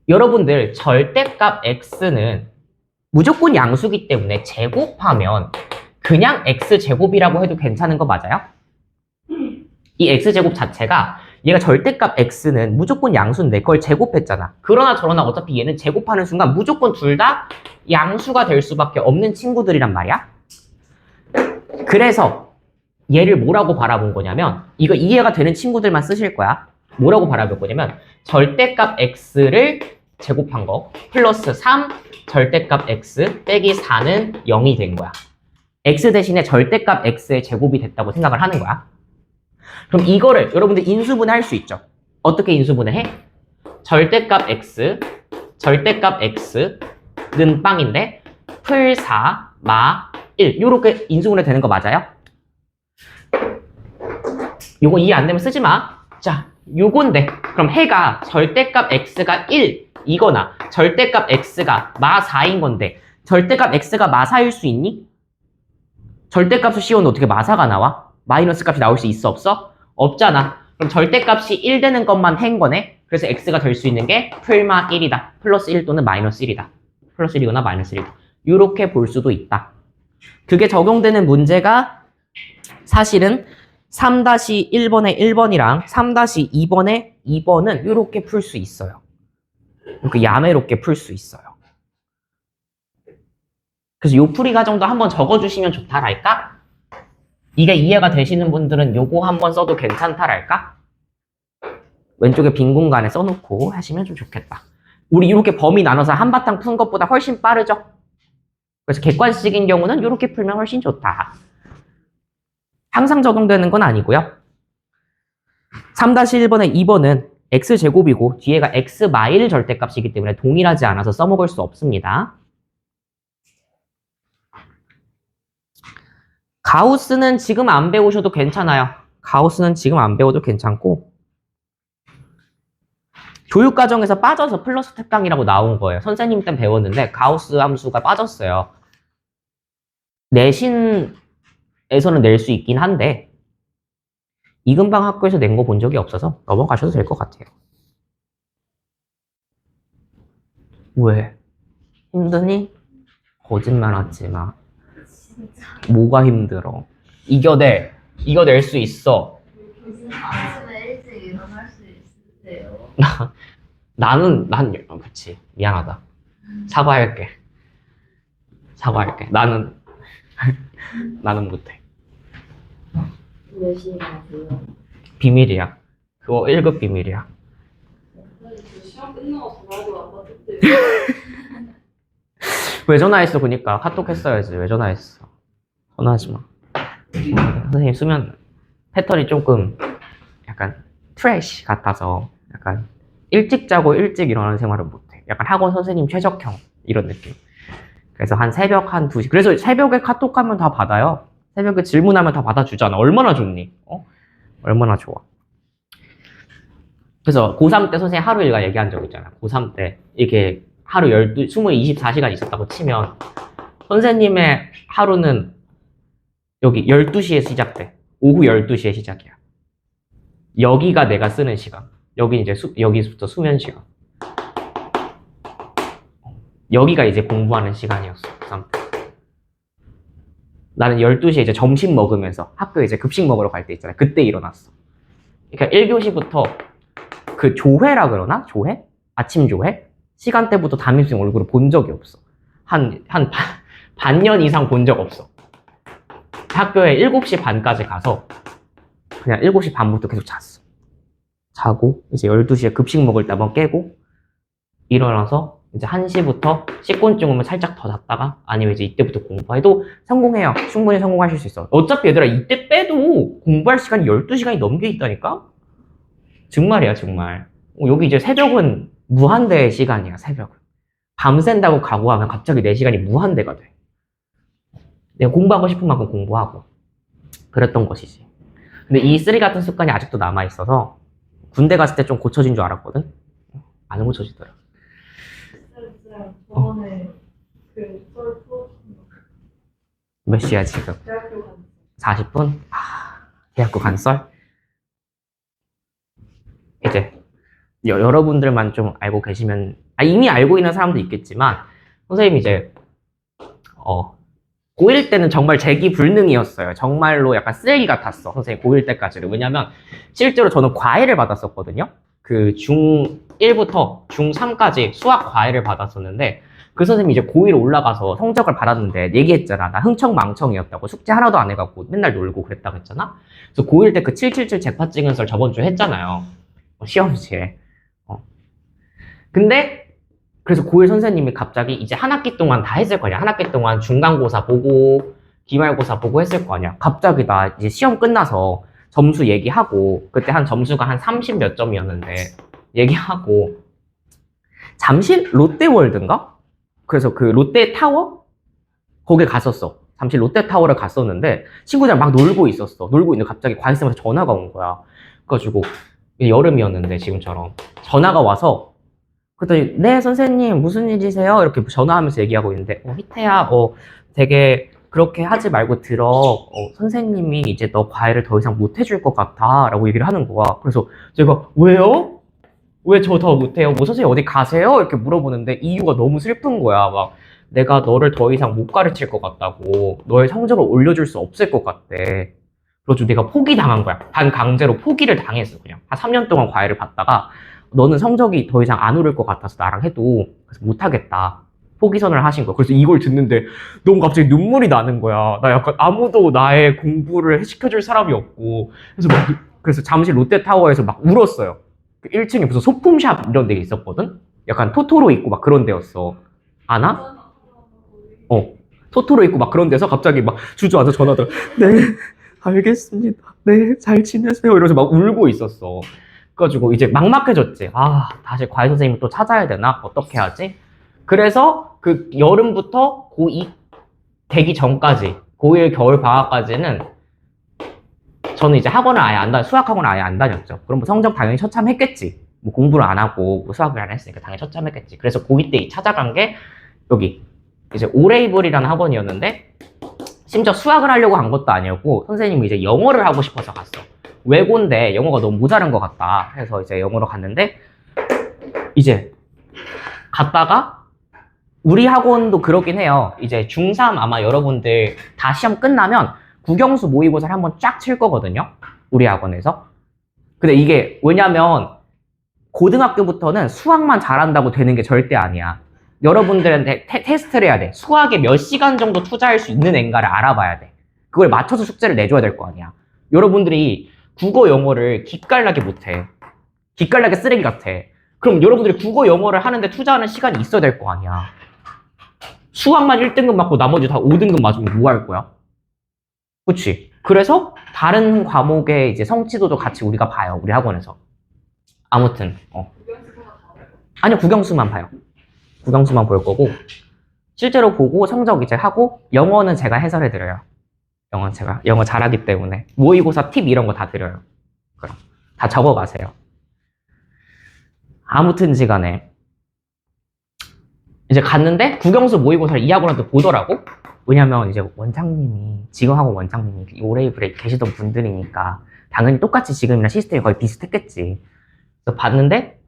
여러분들 절대값 x는 무조건 양수기 때문에 제곱하면 그냥 x제곱이라고 해도 괜찮은 거 맞아요? 이 x제곱 자체가 얘가 절대값 x는 무조건 양수인데 그걸 제곱했잖아. 그러나 저러나 어차피 얘는 제곱하는 순간 무조건 둘 다 양수가 될 수밖에 없는 친구들이란 말이야. 그래서 얘를 뭐라고 바라본 거냐면 이거 이해가 되는 친구들만 쓰실 거야. 뭐라고 바라볼 거냐면 절대값 x를 제곱한 거 플러스 3 절대값 x 빼기 4는 0이 된 거야. x 대신에 절대값 x의 제곱이 됐다고 생각을 하는 거야. 그럼 이거를 여러분들 인수분해 할 수 있죠. 어떻게 인수분해 해? 절대값 x는 빵인데 풀 4, 마 1 요렇게 인수분해 되는 거 맞아요? 요거 이해 안 되면 쓰지 마. 자, 요건데 그럼 해가 절대값 x가 1 이거나 절대값 x가 마 4인 건데 절대값 x가 마 4일 수 있니? 절대값을 씌우는데 어떻게 마 4가 나와? 마이너스 값이 나올 수 있어 없어? 없잖아. 그럼 절대값이 1 되는 것만 한 거네. 그래서 x가 될 수 있는 게 풀마 1이다. 플러스 1 또는 마이너스 1이다. 플러스 1이거나 마이너스 1이다. 이렇게 볼 수도 있다. 그게 적용되는 문제가 사실은 3-1번의 1번이랑 3-2번의 2번은 이렇게 풀 수 있어요. 이렇게 야매롭게 풀 수 있어요. 그래서 요 풀이 과정도 한번 적어주시면 좋다랄까? 이게 이해가 되시는 분들은 요거 한번 써도 괜찮다랄까? 왼쪽에 빈 공간에 써놓고 하시면 좀 좋겠다. 우리 이렇게 범위 나눠서 한바탕 푼 것보다 훨씬 빠르죠? 그래서 객관식인 경우는 이렇게 풀면 훨씬 좋다. 항상 적용되는 건 아니고요. 3-1번의 2번은 x제곱이고 뒤에가 x-1 절대값이기 때문에 동일하지 않아서 써먹을 수 없습니다. 가우스는 지금 안 배우셔도 괜찮아요. 가우스는 지금 안 배워도 괜찮고 교육과정에서 빠져서 플러스 특강이라고 나온 거예요. 선생님 땐 배웠는데 가우스 함수가 빠졌어요. 내신 에서는 낼 수 있긴 한데 이근방 학교에서 낸 거 본 적이 없어서 넘어가셔도 될 것 같아요. 왜? 힘드니? 거짓말 하지 마. 뭐가 힘들어? 이겨낼 수 있어. 아침에 일찍 일어날 수 있으세요? 그치. 미안하다. 사과할게. 나는 못해. 몇 시에 가세요? 비밀이야. 그거 1급 비밀이야. 시험 끝나고 전화도 안 받았대. 왜 전화했어? 그니까 카톡 했어야지. 왜 전화했어? 전화하지 마. 선생님 수면 패턴이 조금 약간 트래쉬 같아서 약간 일찍 자고 일찍 일어나는 생활을 못해. 약간 학원 선생님 최적형 이런 느낌. 그래서 한 새벽 한 2시. 그래서 새벽에 카톡하면 다 받아요. 새벽에 질문하면 다 받아주잖아. 얼마나 좋니? 얼마나 좋아. 그래서 고3 때 선생님 하루 일과 얘기한 적 있잖아. 고3 때 이게 하루 24시간 있었다고 치면 선생님의 하루는 여기 12시에 시작돼. 오후 12시에 시작이야. 여기가 내가 쓰는 시간. 여기 이제 여기부터 수면 시간. 여기가 이제 공부하는 시간이었어. 고3 때. 나는 12시에 이제 점심 먹으면서 학교에 이제 급식 먹으러 갈 때 있잖아. 그때 일어났어. 그러니까 1교시부터 그 조회라 그러나? 조회? 아침 조회? 시간대부터 담임선생님 얼굴을 본 적이 없어. 반년 이상 본 적 없어. 학교에 7시 반까지 가서 그냥 7시 반부터 계속 잤어. 자고 이제 12시에 급식 먹을 때 한번 깨고 일어나서 이제 1시부터 씻곤증 오면 살짝 더 잤다가 아니면 이제 이때부터 공부해도 성공해요. 충분히 성공하실 수 있어. 어차피 얘들아 이때 빼도 공부할 시간이 12시간이 넘게 있다니까? 정말이야 정말. 여기 이제 새벽은 무한대의 시간이야. 새벽은. 밤샌다고 각오하면 갑자기 내 시간이 무한대가 돼. 내가 공부하고 싶은 만큼 공부하고 그랬던 것이지. 근데 이 쓰리 같은 습관이 아직도 남아있어서 군대 갔을 때 좀 고쳐진 줄 알았거든? 안 고쳐지더라. 저번에 썰 풀었던 몇 시야 지금? 대학교 간 40분? 대학교 간 썰? 이제 여러분들만 좀 알고 계시면 이미 알고 있는 사람도 있겠지만 선생님이 이제 고1 때는 정말 재기불능이었어요. 정말로 약간 쓰레기 같았어. 선생님 고1 때까지는. 왜냐면 실제로 저는 과외를 받았었거든요. 그 중1부터 중3까지 수학 과외를 받았었는데 그 선생님이 이제 고1 올라가서 성적을 받았는데 얘기했잖아. 나 흥청망청이었다고. 숙제 하나도 안 해갖고 맨날 놀고 그랬다고 했잖아. 그래서 고1 때 그 777 재파 찍은 썰 저번 주에 했잖아요. 시험지에. 근데 그래서 고1 선생님이 갑자기 이제 한 학기 동안 다 했을 거 아니야. 한 학기 동안 중간고사 보고 기말고사 보고 했을 거 아니야. 갑자기 나 이제 시험 끝나서 점수 얘기하고 그때 한 점수가 한 30 몇 점이었는데 얘기하고 잠실 롯데월드인가? 그래서 그 롯데타워? 거기 갔었어. 잠실 롯데타워를 갔었는데 친구들이랑 막 놀고 있었어. 놀고 있는데 갑자기 과외쌤한테 전화가 온 거야. 그래가지고 여름이었는데 지금처럼 전화가 와서 그랬더니 네 선생님 무슨 일이세요? 이렇게 전화하면서 얘기하고 있는데 희태야 되게 그렇게 하지 말고 들어. 선생님이 이제 너 과외를 더 이상 못 해줄 것 같아 라고 얘기를 하는 거야. 그래서 제가 왜요? 왜 저 더 못해요? 뭐 선생님 어디 가세요? 이렇게 물어보는데 이유가 너무 슬픈 거야. 막 내가 너를 더 이상 못 가르칠 것 같다고. 너의 성적을 올려줄 수 없을 것 같대. 그래가지고 내가 포기당한 거야. 반강제로 포기를 당했어. 그냥 한 3년 동안 과외를 받다가 너는 성적이 더 이상 안 오를 것 같아서 나랑 해도 그래서 못하겠다. 포기선을 하신 거야. 그래서 이걸 듣는데 너무 갑자기 눈물이 나는 거야. 나 약간 아무도 나의 공부를 시켜줄 사람이 없고 그래서 잠실 롯데타워에서 막 울었어요. 1층에 무슨 소품샵 이런 데 있었거든? 약간 토토로 있고 막 그런 데였어. 아나? 토토로 있고 막 그런 데서 갑자기 막 주저앉아 전화하더라. 네, 알겠습니다. 네, 잘 지내세요. 이러면서 막 울고 있었어. 그래가지고 이제 막막해졌지. 다시 과외 선생님을 또 찾아야 되나? 어떻게 하지? 그래서 그 여름부터 고2 되기 전까지, 고1 겨울 방학까지는 저는 이제 수학 학원을 아예 안 다녔죠. 그럼 뭐 성적 당연히 처참했겠지. 뭐 공부를 안 하고 뭐 수학을 안 했으니까 당연히 처참했겠지. 그래서 고2 때 찾아간 게 여기 이제 오레이블이라는 학원이었는데 심지어 수학을 하려고 간 것도 아니었고 선생님이 이제 영어를 하고 싶어서 갔어. 외고인데 영어가 너무 모자란 것 같다 해서 이제 영어로 갔는데 이제 갔다가 우리 학원도 그러긴 해요. 이제 중3 아마 여러분들 다 시험 끝나면 국영수 모의고사를 한번 쫙 칠 거거든요. 우리 학원에서. 근데 이게 왜냐면 고등학교부터는 수학만 잘한다고 되는 게 절대 아니야. 여러분들한테 테스트를 해야 돼. 수학에 몇 시간 정도 투자할 수 있는 앤가를 알아봐야 돼. 그걸 맞춰서 숙제를 내줘야 될 거 아니야. 여러분들이 국어 영어를 기깔나게 못해. 기깔나게 쓰레기 같아. 그럼 여러분들이 국어 영어를 하는데 투자하는 시간이 있어야 될 거 아니야. 수학만 1등급 맞고 나머지 다 5등급 맞으면 뭐 할 거야? 그치? 그래서 다른 과목의 이제 성취도도 같이 우리가 봐요. 우리 학원에서. 아무튼 아니요, 국영수만 봐요. 국영수만 볼 거고 실제로 보고 성적 이제 하고 영어는 제가 해설해 드려요. 영어는 제가 영어 잘하기 때문에 모의고사 팁 이런 거 다 드려요. 그럼 다 적어 가세요. 아무튼지 간에 이제 갔는데 국영수 모의고사를 이 학원한테 보더라고. 왜냐면 이제 원장님이 지금 학원 원장님이 오레이블에 계시던 분들이니까 당연히 똑같이 지금이랑 시스템이 거의 비슷했겠지. 그래서 봤는데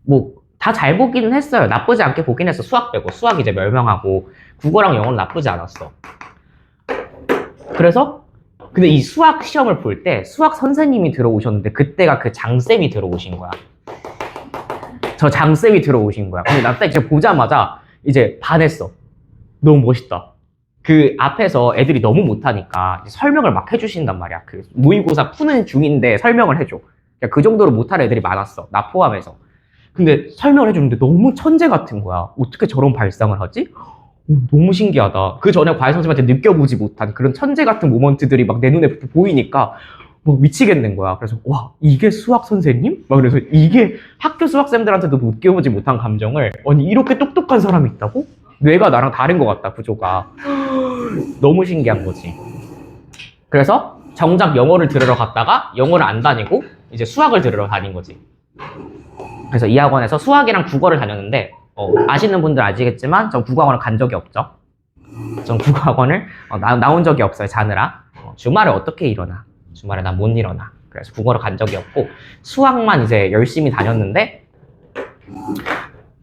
뭐 다 잘 보기는 했어요. 나쁘지 않게 보긴 했어. 수학 빼고. 수학 이제 멸망하고 국어랑 영어는 나쁘지 않았어. 그래서 근데 이 수학 시험을 볼 때 수학 선생님이 들어오셨는데 그때가 그 장쌤이 들어오신 거야. 저 장쌤이 들어오신 거야. 근데 나 딱 이제 보자마자 이제 반했어. 너무 멋있다. 그 앞에서 애들이 너무 못하니까 설명을 막 해주신단 말이야. 그 모의고사 푸는 중인데 설명을 해줘. 그러니까 그 정도로 못할 애들이 많았어. 나 포함해서. 근데 설명을 해주는데 너무 천재 같은 거야. 어떻게 저런 발상을 하지? 너무 신기하다. 그 전에 과외 선생님한테 느껴보지 못한 그런 천재 같은 모먼트들이 막 내 눈에 보이니까 막 미치겠는 거야. 그래서 와, 이게 수학 선생님? 막 그래서 이게 학교 수학생들한테도 느껴보지 못한 감정을 아니 이렇게 똑똑한 사람이 있다고? 뇌가 나랑 다른 것 같다, 구조가. 너무 신기한 거지. 그래서 정작 영어를 들으러 갔다가 영어를 안 다니고 이제 수학을 들으러 다닌 거지. 그래서 이 학원에서 수학이랑 국어를 다녔는데 아시는 분들 아시겠지만 전 국어학원을 간 적이 없죠. 전 국어학원을 나온 적이 없어요. 자느라. 주말에 어떻게 일어나? 주말에 난 못 일어나. 그래서 국어를 간 적이 없고 수학만 이제 열심히 다녔는데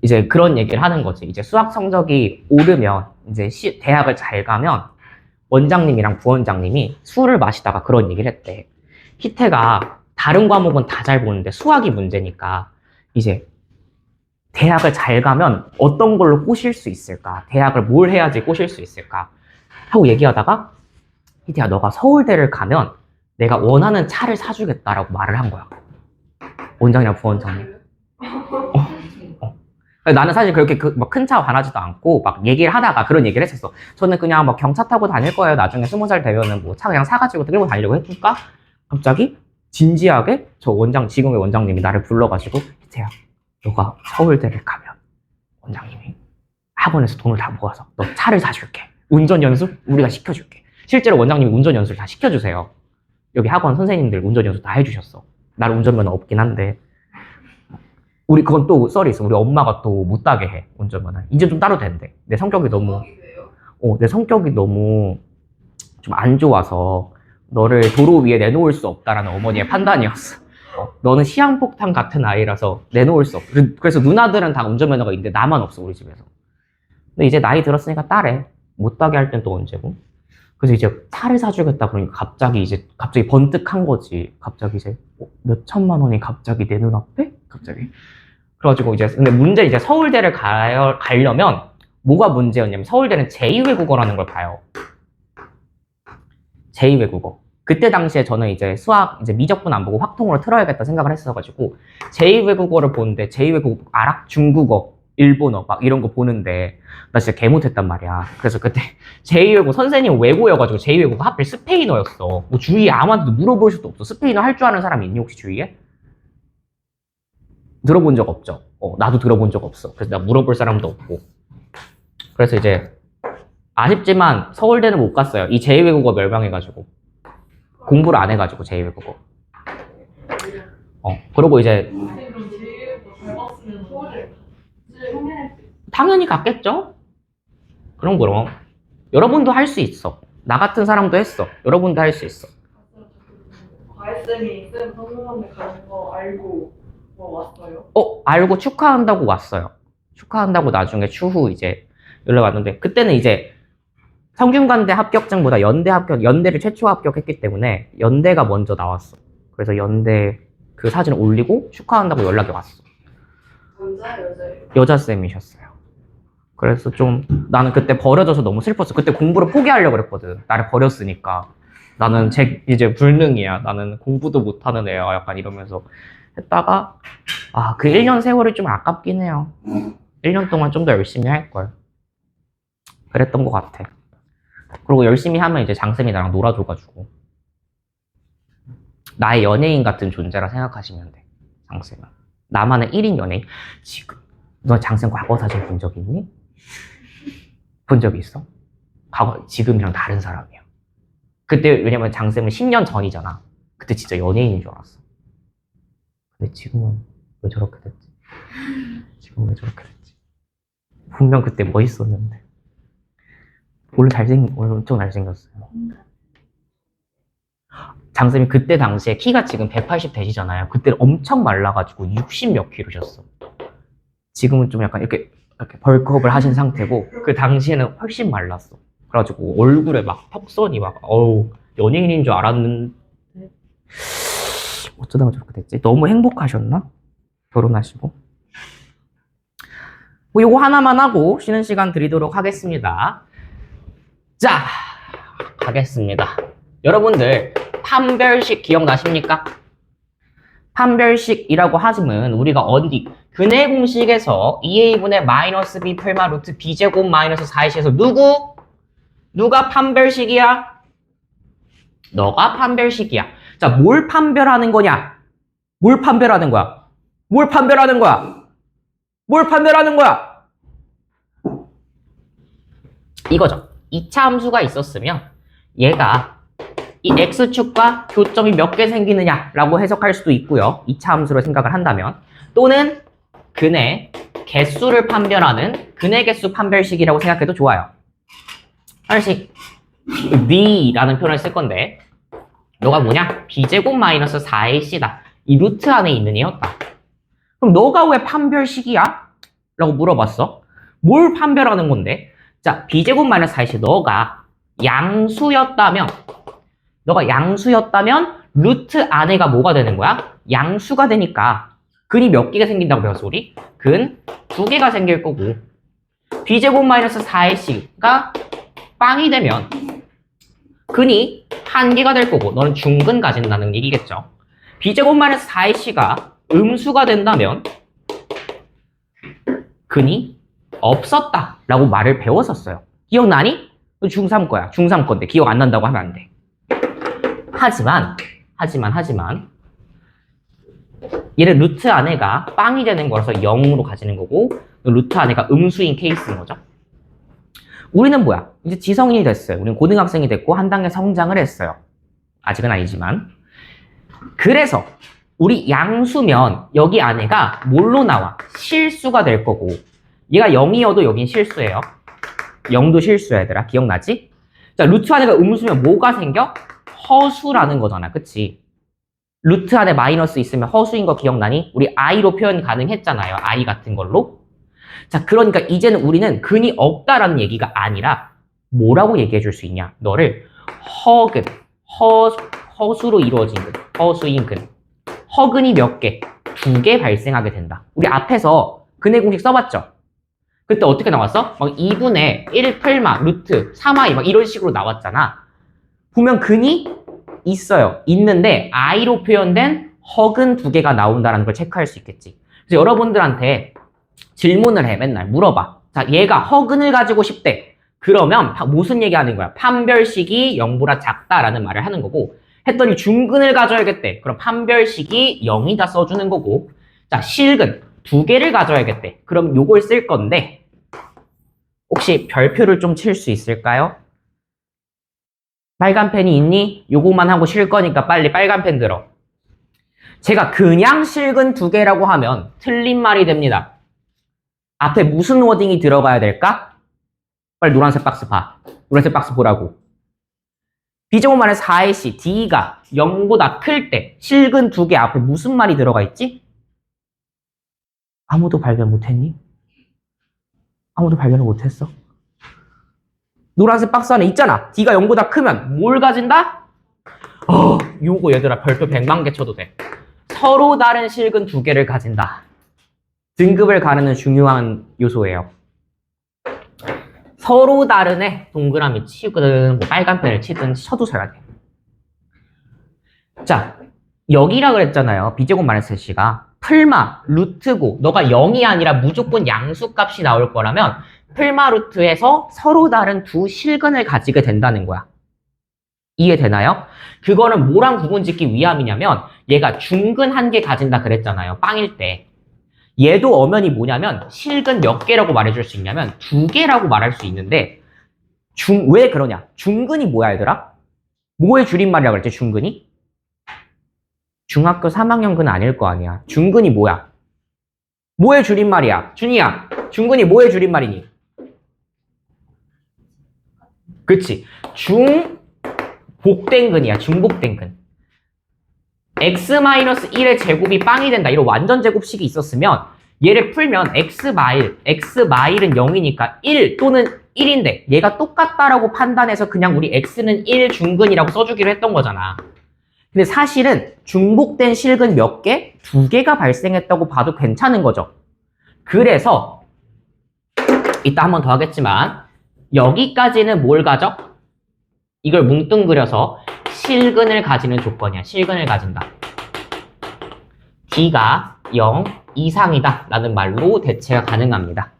이제 그런 얘기를 하는 거지. 이제 수학 성적이 오르면 이제 대학을 잘 가면 원장님이랑 부원장님이 술을 마시다가 그런 얘기를 했대. 희태가 다른 과목은 다 잘 보는데 수학이 문제니까 이제 대학을 잘 가면 어떤 걸로 꼬실 수 있을까? 대학을 뭘 해야지 꼬실 수 있을까? 하고 얘기하다가 희태야, 너가 서울대를 가면 내가 원하는 차를 사주겠다라고 말을 한 거야. 원장이랑 부원장님. 나는 사실 그렇게 큰 차 반하지도 않고 막 얘기를 하다가 그런 얘기를 했었어. 저는 그냥 막 경차 타고 다닐 거예요. 나중에 20살 되면은 뭐 차 그냥 사가지고 끌고 다니려고 해줄까? 갑자기 진지하게 지금의 원장님이 나를 불러가지고 희태야, 너가 서울대를 가면 원장님이 학원에서 돈을 다 모아서 너 차를 사줄게. 운전 연수 우리가 시켜줄게. 실제로 원장님이 운전 연수를 다 시켜주세요. 여기 학원 선생님들 운전 연수 다 해주셨어. 나는 운전면허 없긴 한데 우리 그건 또 썰이 있어. 우리 엄마가 또 못 따게 해 운전면허. 이제 좀 따로 된대. 내 성격이 너무 좀 안 좋아서 너를 도로 위에 내놓을 수 없다라는 어머니의 판단이었어. 너는 시한폭탄 같은 아이라서 내놓을 수 없어. 그래서 누나들은 다 운전면허가 있는데 나만 없어, 우리 집에서. 근데 이제 나이 들었으니까 딸애. 못 따게 할 땐 또 언제고. 그래서 이제 차를 사주겠다 그러니까 갑자기 번뜩한 거지. 갑자기 이제 몇 천만 원이 갑자기 내 눈앞에? 갑자기. 그래가지고 근데 문제 이제 서울대를 가려면 뭐가 문제였냐면 서울대는 제2외국어라는 걸 봐요. 제2외국어. 그때 당시에 저는 이제 수학 미적분 안 보고 확통으로 틀어야겠다 생각을 했어가지고 제2외국어를 보는데 제2외국어 알아? 중국어, 일본어 막 이런 거 보는데 나 진짜 개 못했단 말이야. 그래서 그때 제2외국어 선생님 외고여가지고 제2외국어 하필 스페인어였어. 뭐 주위에 아무한테도 물어볼 수도 없어. 스페인어 할 줄 아는 사람이 있니 혹시 주위에? 들어본 적 없죠. 나도 들어본 적 없어. 그래서 나 물어볼 사람도 없고. 그래서 이제 아쉽지만 서울대는 못 갔어요. 이 제2외국어 멸망해가지고. 공부를 안 해가지고 제2외국어. 그러고 이제 당연히 갔겠죠? 그럼 여러분도 할 수 있어. 나 같은 사람도 했어. 여러분도 할 수 있어. 과외쌤이 쌤 성공하는 가는 거 알고 왔어요? 알고 축하한다고 왔어요. 축하한다고 나중에 추후 이제 연락 왔는데, 그때는 이제 성균관대 합격증보다 연대를 최초 합격했기 때문에 연대가 먼저 나왔어. 그래서 연대 그 사진을 올리고 축하한다고 연락이 왔어. 남자 여자예요? 여자쌤이셨어요. 그래서 좀 나는 그때 버려져서 너무 슬펐어. 그때 공부를 포기하려고 그랬거든. 나를 버렸으니까. 나는 이제 불능이야. 나는 공부도 못하는 애야. 약간 이러면서 했다가 그 1년 세월이 좀 아깝긴 해요. 1년 동안 좀 더 열심히 할걸. 그랬던 것 같아. 그리고 열심히 하면 이제 장쌤이 나랑 놀아줘가지고 나의 연예인 같은 존재라 생각하시면 돼. 장쌤은. 나만의 1인 연예인. 지금 너 장쌤 과거 사진 본 적 있니? 본 적 있어? 지금이랑 다른 사람이야. 그때 왜냐면 장쌤은 10년 전이잖아. 그때 진짜 연예인인 줄 알았어. 근데 지금은 왜 저렇게 됐지? 지금 왜 저렇게 됐지? 분명 그때 멋있었는데. 원래 엄청 잘생겼어요. 장쌤이 그때 당시에 키가 지금 180 되시잖아요. 그때는 엄청 말라가지고 60 몇 킬로셨어. 지금은 좀 약간 이렇게 벌크업을 하신 상태고, 그 당시에는 훨씬 말랐어. 그래가지고 얼굴에 막 턱선이 연예인인 줄 알았는데 어쩌다가 저렇게 됐지? 너무 행복하셨나? 결혼하시고. 요거 하나만 하고 쉬는 시간 드리도록 하겠습니다. 자, 가겠습니다. 여러분들 판별식 기억나십니까? 판별식이라고 하시면 우리가 어디 근해 공식에서 2a분의 마이너스 b 풀마 루트 b제곱 마이너스 4ac에서 누가 판별식이야? 너가 판별식이야. 자, 뭘 판별하는 거냐? 뭘 판별하는 거야? 뭘 판별하는 거야? 뭘 판별하는 거야? 이거죠. 2차 함수가 있었으면 얘가 이 x축과 교점이 몇 개 생기느냐라고 해석할 수도 있고요. 2차 함수로 생각을 한다면. 또는 근의 개수를 판별하는 근의 개수 판별식이라고 생각해도 좋아요. 판별식 b라는 표현을 쓸 건데 너가 뭐냐? b제곱 마이너스 4ac다. 이 루트 안에 있는 애였다. 그럼 너가 왜 판별식이야? 라고 물어봤어. 뭘 판별하는 건데? 자, b제곱 마이너스 4ac 너가 양수였다면 루트 안에가 뭐가 되는 거야? 양수가 되니까 근이 몇 개가 생긴다고 배웠어 우리? 근 2개가 생길 거고, b제곱 마이너스 4ac가 빵이 되면 근이 1개가 될 거고, 너는 중근 가진다는 얘기겠죠. b제곱 마이너스 4ac가 음수가 된다면 근이 없었다 라고 말을 배웠었어요. 기억나니? 중3 거야. 중3 건데 기억 안 난다고 하면 안 돼. 하지만 얘를 루트 안에가 빵이 되는 거라서 0으로 가지는 거고, 루트 안에가 음수인 케이스인 거죠. 우리는 뭐야? 이제 지성인이 됐어요. 우리는 고등학생이 됐고 한 단계 성장을 했어요. 아직은 아니지만. 그래서 우리 양수면 여기 안에가 뭘로 나와? 실수가 될 거고, 얘가 0이어도 여긴 실수예요. 0도 실수야 얘들아. 기억나지? 자, 루트 안에가 음수면 뭐가 생겨? 허수라는 거잖아. 그치? 루트 안에 마이너스 있으면 허수인 거 기억나니? 우리 i로 표현 가능했잖아요. i 같은 걸로. 자, 그러니까 이제는 우리는 근이 없다라는 얘기가 아니라 뭐라고 얘기해 줄 수 있냐? 너를 허근, 허수로 이루어진 근, 허수인 근. 허근이 몇 개? 2개 발생하게 된다. 우리 앞에서 근의 공식 써봤죠? 그때 어떻게 나왔어? 막 2분의 1 풀마, 루트, 3i 막 이런 식으로 나왔잖아. 보면 근이 있어요. 있는데 i로 표현된 허근 2개가 나온다는 걸 체크할 수 있겠지. 그래서 여러분들한테 질문을 해. 맨날 물어봐. 자, 얘가 허근을 가지고 싶대. 그러면 무슨 얘기하는 거야? 판별식이 0보다 작다라는 말을 하는 거고, 했더니 중근을 가져야겠대. 그럼 판별식이 0이다 써주는 거고, 자, 실근 2개를 가져야겠대. 그럼 요걸 쓸 건데, 혹시 별표를 좀 칠 수 있을까요? 빨간 펜이 있니? 요거만 하고 쉴 거니까 빨리 빨간 펜 들어. 제가 그냥 실근 2개라고 하면 틀린 말이 됩니다. 앞에 무슨 워딩이 들어가야 될까? 빨리 노란색 박스 봐. 노란색 박스 보라고. B제곱 마이너스 4AC D가 0보다 클 때 실근 두 개 앞에 무슨 말이 들어가 있지? 아무도 발견 못했니? 아무도 발견을 못했어? 노란색 박스 안에 있잖아. D가 0보다 크면 뭘 가진다? 요거 얘들아 별표 100만 개 쳐도 돼. 서로 다른 실근 두 개를 가진다. 등급을 가르는 중요한 요소예요. 서로 다른에 동그라미 치든 뭐 빨간 펜을 치든 쳐두셔야 돼. 자, 여기라 그랬잖아요. B제곱 마이너스 C가 풀마, 루트고 너가 0이 아니라 무조건 양수값이 나올 거라면 풀마 루트에서 서로 다른 두 실근을 가지게 된다는 거야. 이해되나요? 그거는 뭐랑 구분 짓기 위함이냐면 얘가 중근 한 개 가진다 그랬잖아요. 빵일 때. 얘도 엄연히 뭐냐면 실근 몇 개라고 말해줄 수 있냐면 두 개라고 말할 수 있는데 왜 그러냐? 중근이 뭐야 얘들아? 뭐의 줄임말이라고 그랬지 중근이? 중학교 3학년근 아닐 거 아니야. 중근이 뭐야? 뭐의 줄임말이야? 준이야, 중근이 뭐의 줄임말이니? 그치? 중복된 근이야. 중복된 근. x-1의 제곱이 빵이 된다. 이런 완전 제곱식이 있었으면 얘를 풀면 x마일, x마일은 0이니까 1 또는 1인데 얘가 똑같다라고 판단해서 그냥 우리 x는 1 중근이라고 써주기로 했던 거잖아. 근데 사실은 중복된 실근 몇 개? 두 개가 발생했다고 봐도 괜찮은 거죠. 그래서 이따 한 번 더 하겠지만 여기까지는 뭘 가져? 이걸 뭉뚱그려서 실근을 가지는 조건이야. 실근을 가진다. D가 0 이상이다 라는 말로 대체가 가능합니다.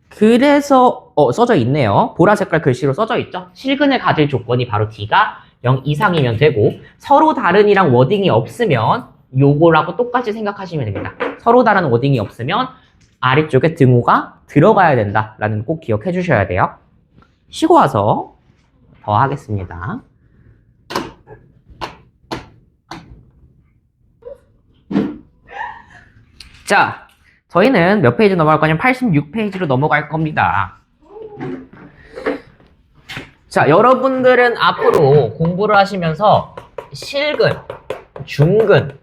그래서 써져 있네요. 보라 색깔 글씨로 써져 있죠. 실근을 가질 조건이 바로 D가 0 이상이면 되고 서로 다른이랑 워딩이 없으면 요거라고 똑같이 생각하시면 됩니다. 서로 다른 워딩이 없으면 아래쪽에 등호가 들어가야 된다라는 꼭 기억해 주셔야 돼요. 쉬고 와서 더 하겠습니다. 자, 저희는 몇 페이지 넘어갈 거냐면 86페이지로 넘어갈 겁니다. 자, 여러분들은 앞으로 공부를 하시면서 실근, 중근,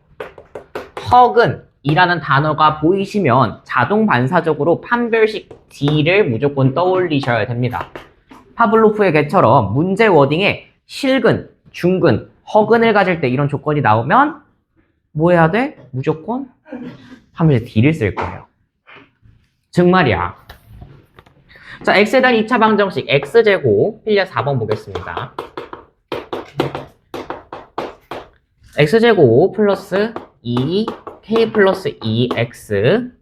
허근 이라는 단어가 보이시면 자동 반사적으로 판별식 D를 무조건 떠올리셔야 됩니다. 파블로프의 개처럼 문제 워딩에 실근, 중근, 허근을 가질 때 이런 조건이 나오면 뭐 해야 돼? 무조건 판별식 D를 쓸 거예요. 즉 말이야. 자, x에 대한 2차 방정식 x제곱 필력 4번 보겠습니다. x제곱 플러스 2k 플러스 2x.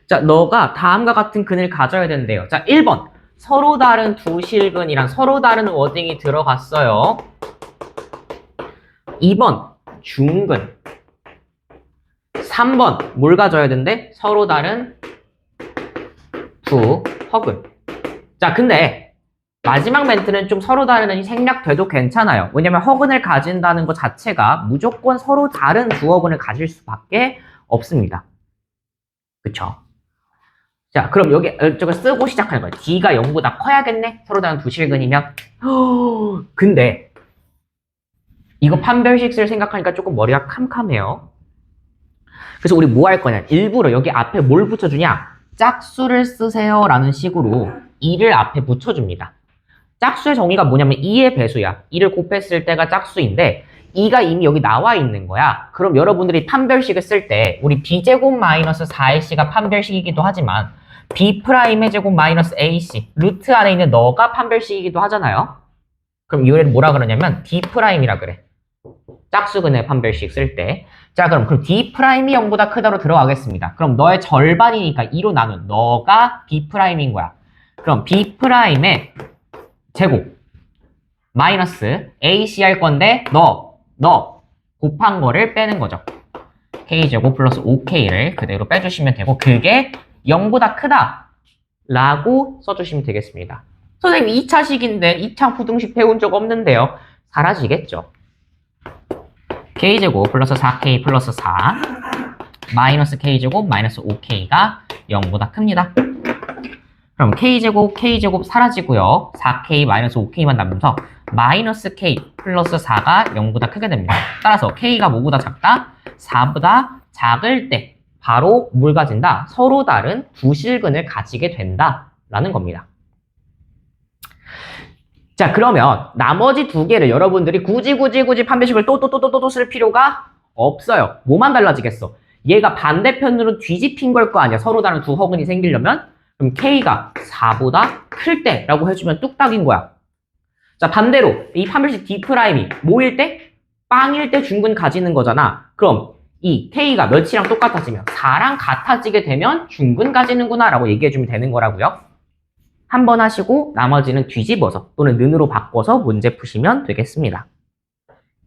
자, 너가 다음과 같은 근을 가져야 된대요. 자, 1번 서로 다른 두 실근이랑 서로 다른 워딩이 들어갔어요. 2번 중근. 3번 뭘 가져야 된대? 서로 다른 두 허근. 자, 근데 마지막 멘트는 좀 서로 다른 생략돼도 괜찮아요. 왜냐면 허근을 가진다는 것 자체가 무조건 서로 다른 두 허근을 가질 수밖에 없습니다. 그쵸? 자, 그럼 여기 이쪽을 쓰고 시작하는 거예요. D가 0보다 커야겠네? 서로 다른 두 실근이면. 근데 이거 판별식을 생각하니까 조금 머리가 캄캄해요. 그래서 우리 뭐 할 거냐? 일부러 여기 앞에 뭘 붙여주냐? 짝수를 쓰세요 라는 식으로 2를 앞에 붙여줍니다. 짝수의 정의가 뭐냐면 2의 배수야. 2를 곱했을 때가 짝수인데 2가 이미 여기 나와 있는 거야. 그럼 여러분들이 판별식을 쓸 때 우리 b제곱 마이너스 4ac가 판별식이기도 하지만 b'의 제곱 마이너스 ac 루트 안에 있는 너가 판별식이기도 하잖아요. 그럼 이거를 뭐라 그러냐면 d'이라 그래. 짝수근의 판별식 쓸 때. 자, 그럼 d'이 0보다 크다로 들어가겠습니다. 그럼 너의 절반이니까 2로 나눈 너가 b'인 거야. 그럼 b'의 제곱 마이너스 ac 할 건데 너 곱한 거를 빼는 거죠. k제곱 플러스 5k를 그대로 빼주시면 되고 그게 0보다 크다 라고 써주시면 되겠습니다. 선생님 2차식인데 2차 부등식 배운 적 없는데요. 사라지겠죠. k제곱 플러스 4k 플러스 4 마이너스 k제곱 마이너스 5k가 0보다 큽니다. 그럼 k제곱 사라지고요. 4k 마이너스 5k만 남으면서 마이너스 k 플러스 4가 0보다 크게 됩니다. 따라서 k가 뭐보다 작다? 4보다 작을 때 바로 뭘 가진다? 서로 다른 두 실근을 가지게 된다라는 겁니다. 자, 그러면 나머지 두 개를 여러분들이 굳이 판별식을 또 쓸 필요가 없어요. 뭐만 달라지겠어? 얘가 반대편으로 뒤집힌 걸 거 아니야. 서로 다른 두 허근이 생기려면. 그럼 K가 4보다 클 때라고 해주면 뚝딱인 거야. 자, 반대로 이 판별식 D'이 뭐일 때? 빵일 때 중근 가지는 거잖아. 그럼 이 K가 몇이랑 똑같아지면 4랑 같아지게 되면 중근 가지는구나 라고 얘기해주면 되는 거라고요. 한 번 하시고 나머지는 뒤집어서 또는 는으로 바꿔서 문제 푸시면 되겠습니다.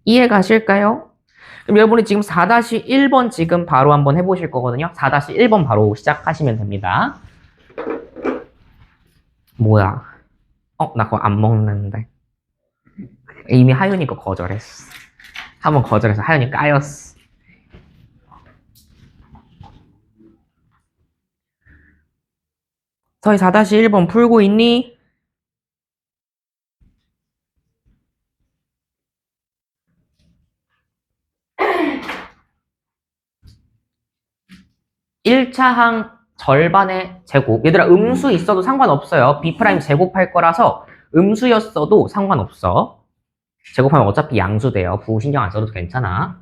이해 가실까요? 그럼 여러분이 지금 4-1번 지금 바로 한번 해보실 거거든요. 4-1번 바로 시작하시면 됩니다. 뭐야? 나 그거 안 먹는데. 이미 하윤이 거 거절했어. 한번 거절해서 하윤이 까였어. 서희 4-1번 풀고 있니? (1차항) 절반의 제곱. 얘들아, 음수 있어도 상관없어요. B' 제곱할 거라서 음수였어도 상관없어. 제곱하면 어차피 양수 돼요. 부호 신경 안 써도 괜찮아.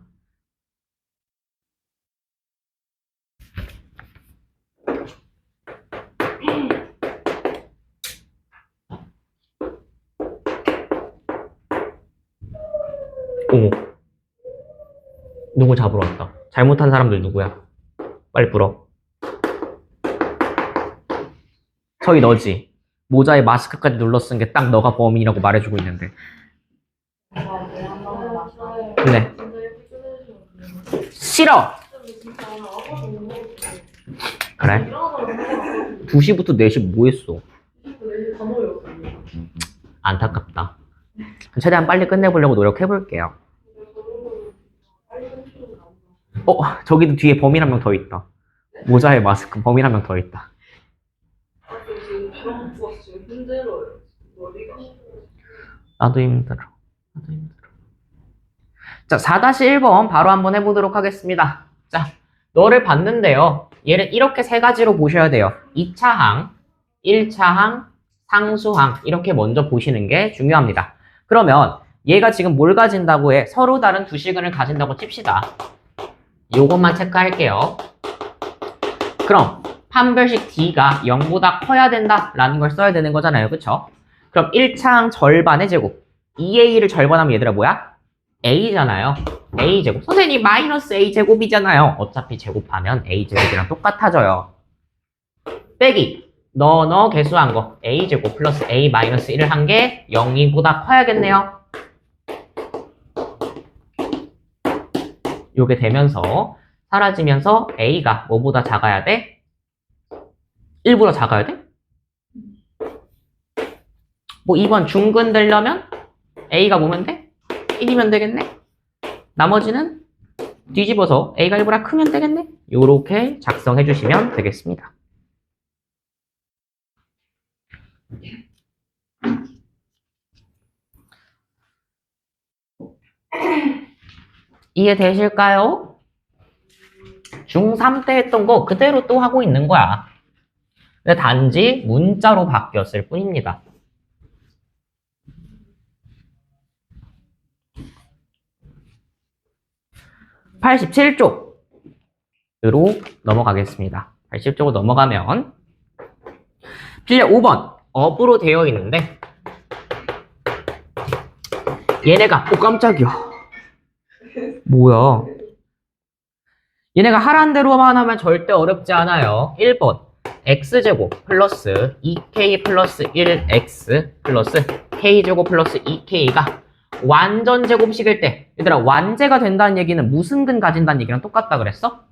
어머. 누구 잡으러 왔다. 잘못한 사람들 누구야? 빨리 불어. 서희 너지? 모자에 마스크까지 눌러 쓴 게 딱 너가 범인이라고 말해주고 있는데. 네. 싫어! 그래? 2시부터 4시 뭐 했어? 안타깝다. 최대한 빨리 끝내보려고 노력해볼게요. 저기도 뒤에 범인 한 명 더 있다. 모자에 마스크 범인 한 명 더 있다. 나도 힘들어. 자, 4-1번 바로 한번 해보도록 하겠습니다. 자, 너를 봤는데요. 얘를 이렇게 세 가지로 보셔야 돼요. 2차항, 1차항, 상수항 이렇게 먼저 보시는 게 중요합니다. 그러면 얘가 지금 뭘 가진다고 해? 서로 다른 두 실근을 가진다고 칩시다. 요것만 체크할게요. 그럼 판별식 D가 0보다 커야 된다라는 걸 써야 되는 거잖아요. 그쵸? 그럼 1차항 절반의 제곱. 2A를 절반하면 얘들아 뭐야? A잖아요. A제곱. 선생님 마이너스 A제곱이잖아요. 어차피 제곱하면 A제곱이랑 똑같아져요. 빼기. 너 개수한 거. A제곱 플러스 A 마이너스 1을 한 게 0보다 커야겠네요. 요게 되면서 사라지면서 A가 뭐보다 작아야 돼? 1보다 작아야 돼? 뭐 2번 중근 되려면 A가 뭐면 돼? 1이면 되겠네? 나머지는 뒤집어서 A가 1보다 크면 되겠네? 요렇게 작성해 주시면 되겠습니다. 이해되실까요? 중3 때 했던 거 그대로 또 하고 있는 거야. 근데 단지 문자로 바뀌었을 뿐입니다. (87쪽으로) 넘어가겠습니다. 87쪽으로 넘어가면 필력 5번 업으로 되어 있는데 얘네가 깜짝이야. 뭐야? 얘네가 하란 대로만 하면 절대 어렵지 않아요. 1번 x제곱 플러스 2k 플러스 1x 플러스 k제곱 플러스 2k가 완전 제곱식일 때 얘들아 완제가 된다는 얘기는 무슨 근 가진다는 얘기랑 똑같다 그랬어?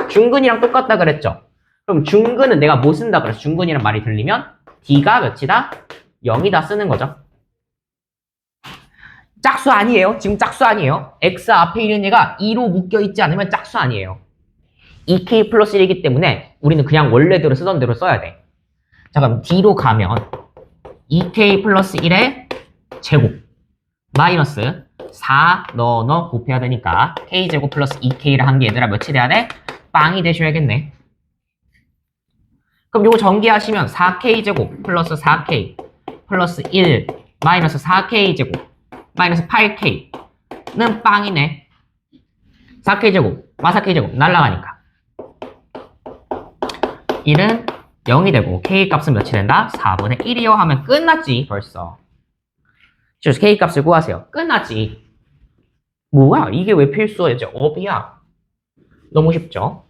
중근이랑 똑같다 그랬죠? 그럼 중근은 내가 뭐 쓴다 그랬어? 중근이란 말이 들리면 d가 몇이다? 0이다 쓰는 거죠. 짝수 아니에요. 지금 짝수 아니에요. x 앞에 있는 얘가 2로 묶여있지 않으면 짝수 아니에요. 2k 플러스 1이기 때문에 우리는 그냥 원래대로 쓰던 대로 써야 돼. 자, 그럼 D로 가면 2K 플러스 1의 제곱 마이너스 4 넣어 곱해야 되니까 K제곱 플러스 2K를 한 게 얘들아 몇이 돼야 돼? 빵이 되셔야겠네. 그럼 요거 전개하시면 4K제곱 플러스 4K 플러스 1 마이너스 4K제곱 마이너스 8K는 빵이네. 4K제곱 마 4K제곱 날라가니까 1은 0이 되고 K 값은 몇이 된다? 4분의 1이요 하면 끝났지 벌써. 그래서 K 값을 구하세요. 끝났지. 뭐야 이게 왜 필수야? 이제 업이야. 너무 쉽죠?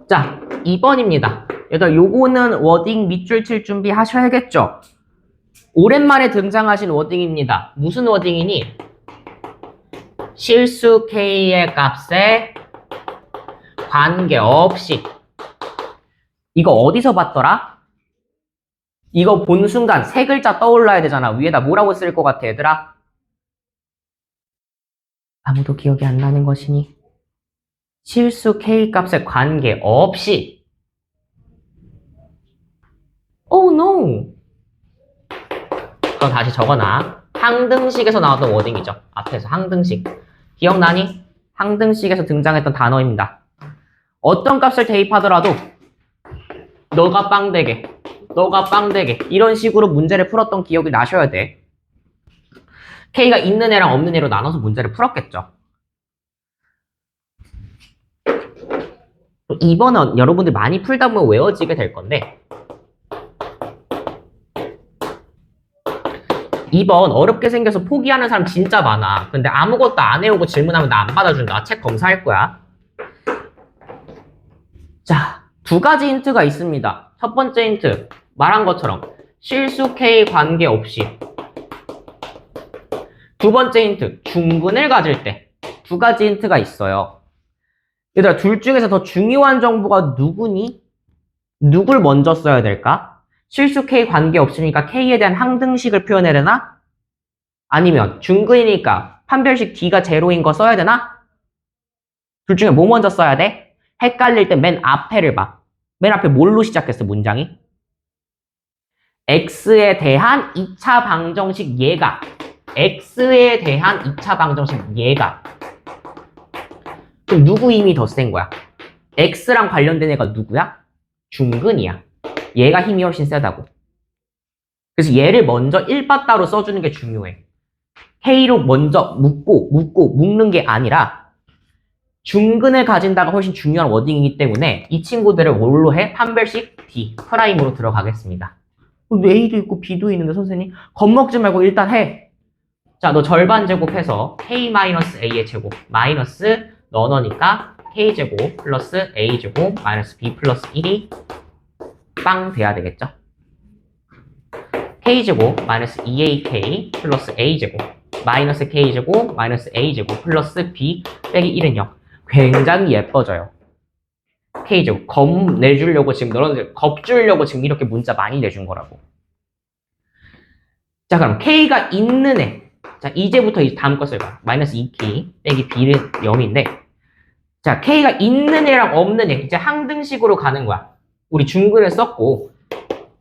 자 2번입니다. 얘들아 요거는 워딩 밑줄 칠 준비 하셔야겠죠? 오랜만에 등장하신 워딩입니다. 무슨 워딩이니? 실수 K의 값에 관계없이. 이거 어디서 봤더라? 이거 본 순간 세 글자 떠올라야 되잖아. 위에다 뭐라고 쓸 것 같아 얘들아? 아무도 기억이 안 나는 것이니 실수 K 값에 관계없이. Oh no. 그럼 다시 적어놔. 항등식에서 나왔던 워딩이죠. 앞에서 항등식. 기억나니? 항등식에서 등장했던 단어입니다. 어떤 값을 대입하더라도 너가 빵되게 이런 식으로 문제를 풀었던 기억이 나셔야 돼. K가 있는 애랑 없는 애로 나눠서 문제를 풀었겠죠. 2번은 여러분들 많이 풀다 보면 외워지게 될 건데 2번 어렵게 생겨서 포기하는 사람 진짜 많아. 근데 아무것도 안 해오고 질문하면 나 안 받아준다. 책 검사할 거야. 자, 두 가지 힌트가 있습니다. 첫 번째 힌트 말한 것처럼 실수 K 관계없이. 두 번째 힌트 중근을 가질 때. 두 가지 힌트가 있어요. 얘들아 둘 중에서 더 중요한 정보가 누구니? 누굴 먼저 써야 될까? 실수 K 관계없으니까 K에 대한 항등식을 표현해야 되나? 아니면 중근이니까 판별식 D가 제로인 거 써야 되나? 둘 중에 뭐 먼저 써야 돼? 헷갈릴 때 맨 앞에를 봐. 맨 앞에 뭘로 시작했어 문장이? X에 대한 2차 방정식 얘가. X에 대한 2차 방정식 얘가. 그럼 누구 힘이 더 센 거야? X랑 관련된 애가 누구야? 중근이야. 얘가 힘이 훨씬 세다고. 그래서 얘를 먼저 1바따로 써주는 게 중요해. K로 먼저 묶는 게 아니라 중근을 가진다가 훨씬 중요한 워딩이기 때문에 이 친구들을 뭘로 해? 판별식 D 프라임으로 들어가겠습니다. A도 있고 B도 있는데 선생님 겁먹지 말고 일단 해. 자, 너 절반 제곱해서 K-A의 제곱 마이너스 너니까 K제곱 플러스 A제곱 마이너스 B 플러스 1이 빵 돼야 되겠죠? K제곱 마이너스 2AK 플러스 A제곱 마이너스 K제곱 마이너스 A제곱 플러스 B 빼기 1은 0. 굉장히 예뻐져요. K제곱 겁내주려고 지금 너희들 겁주려고 지금 이렇게 문자 많이 내준 거라고. 자 그럼 K가 있는 애. 자 이제부터 이 다음 것을 봐. 마이너스 2K 빼기 B는 0인데 자 K가 있는 애랑 없는 애 이제 항등식으로 가는 거야. 우리 중근을 썼고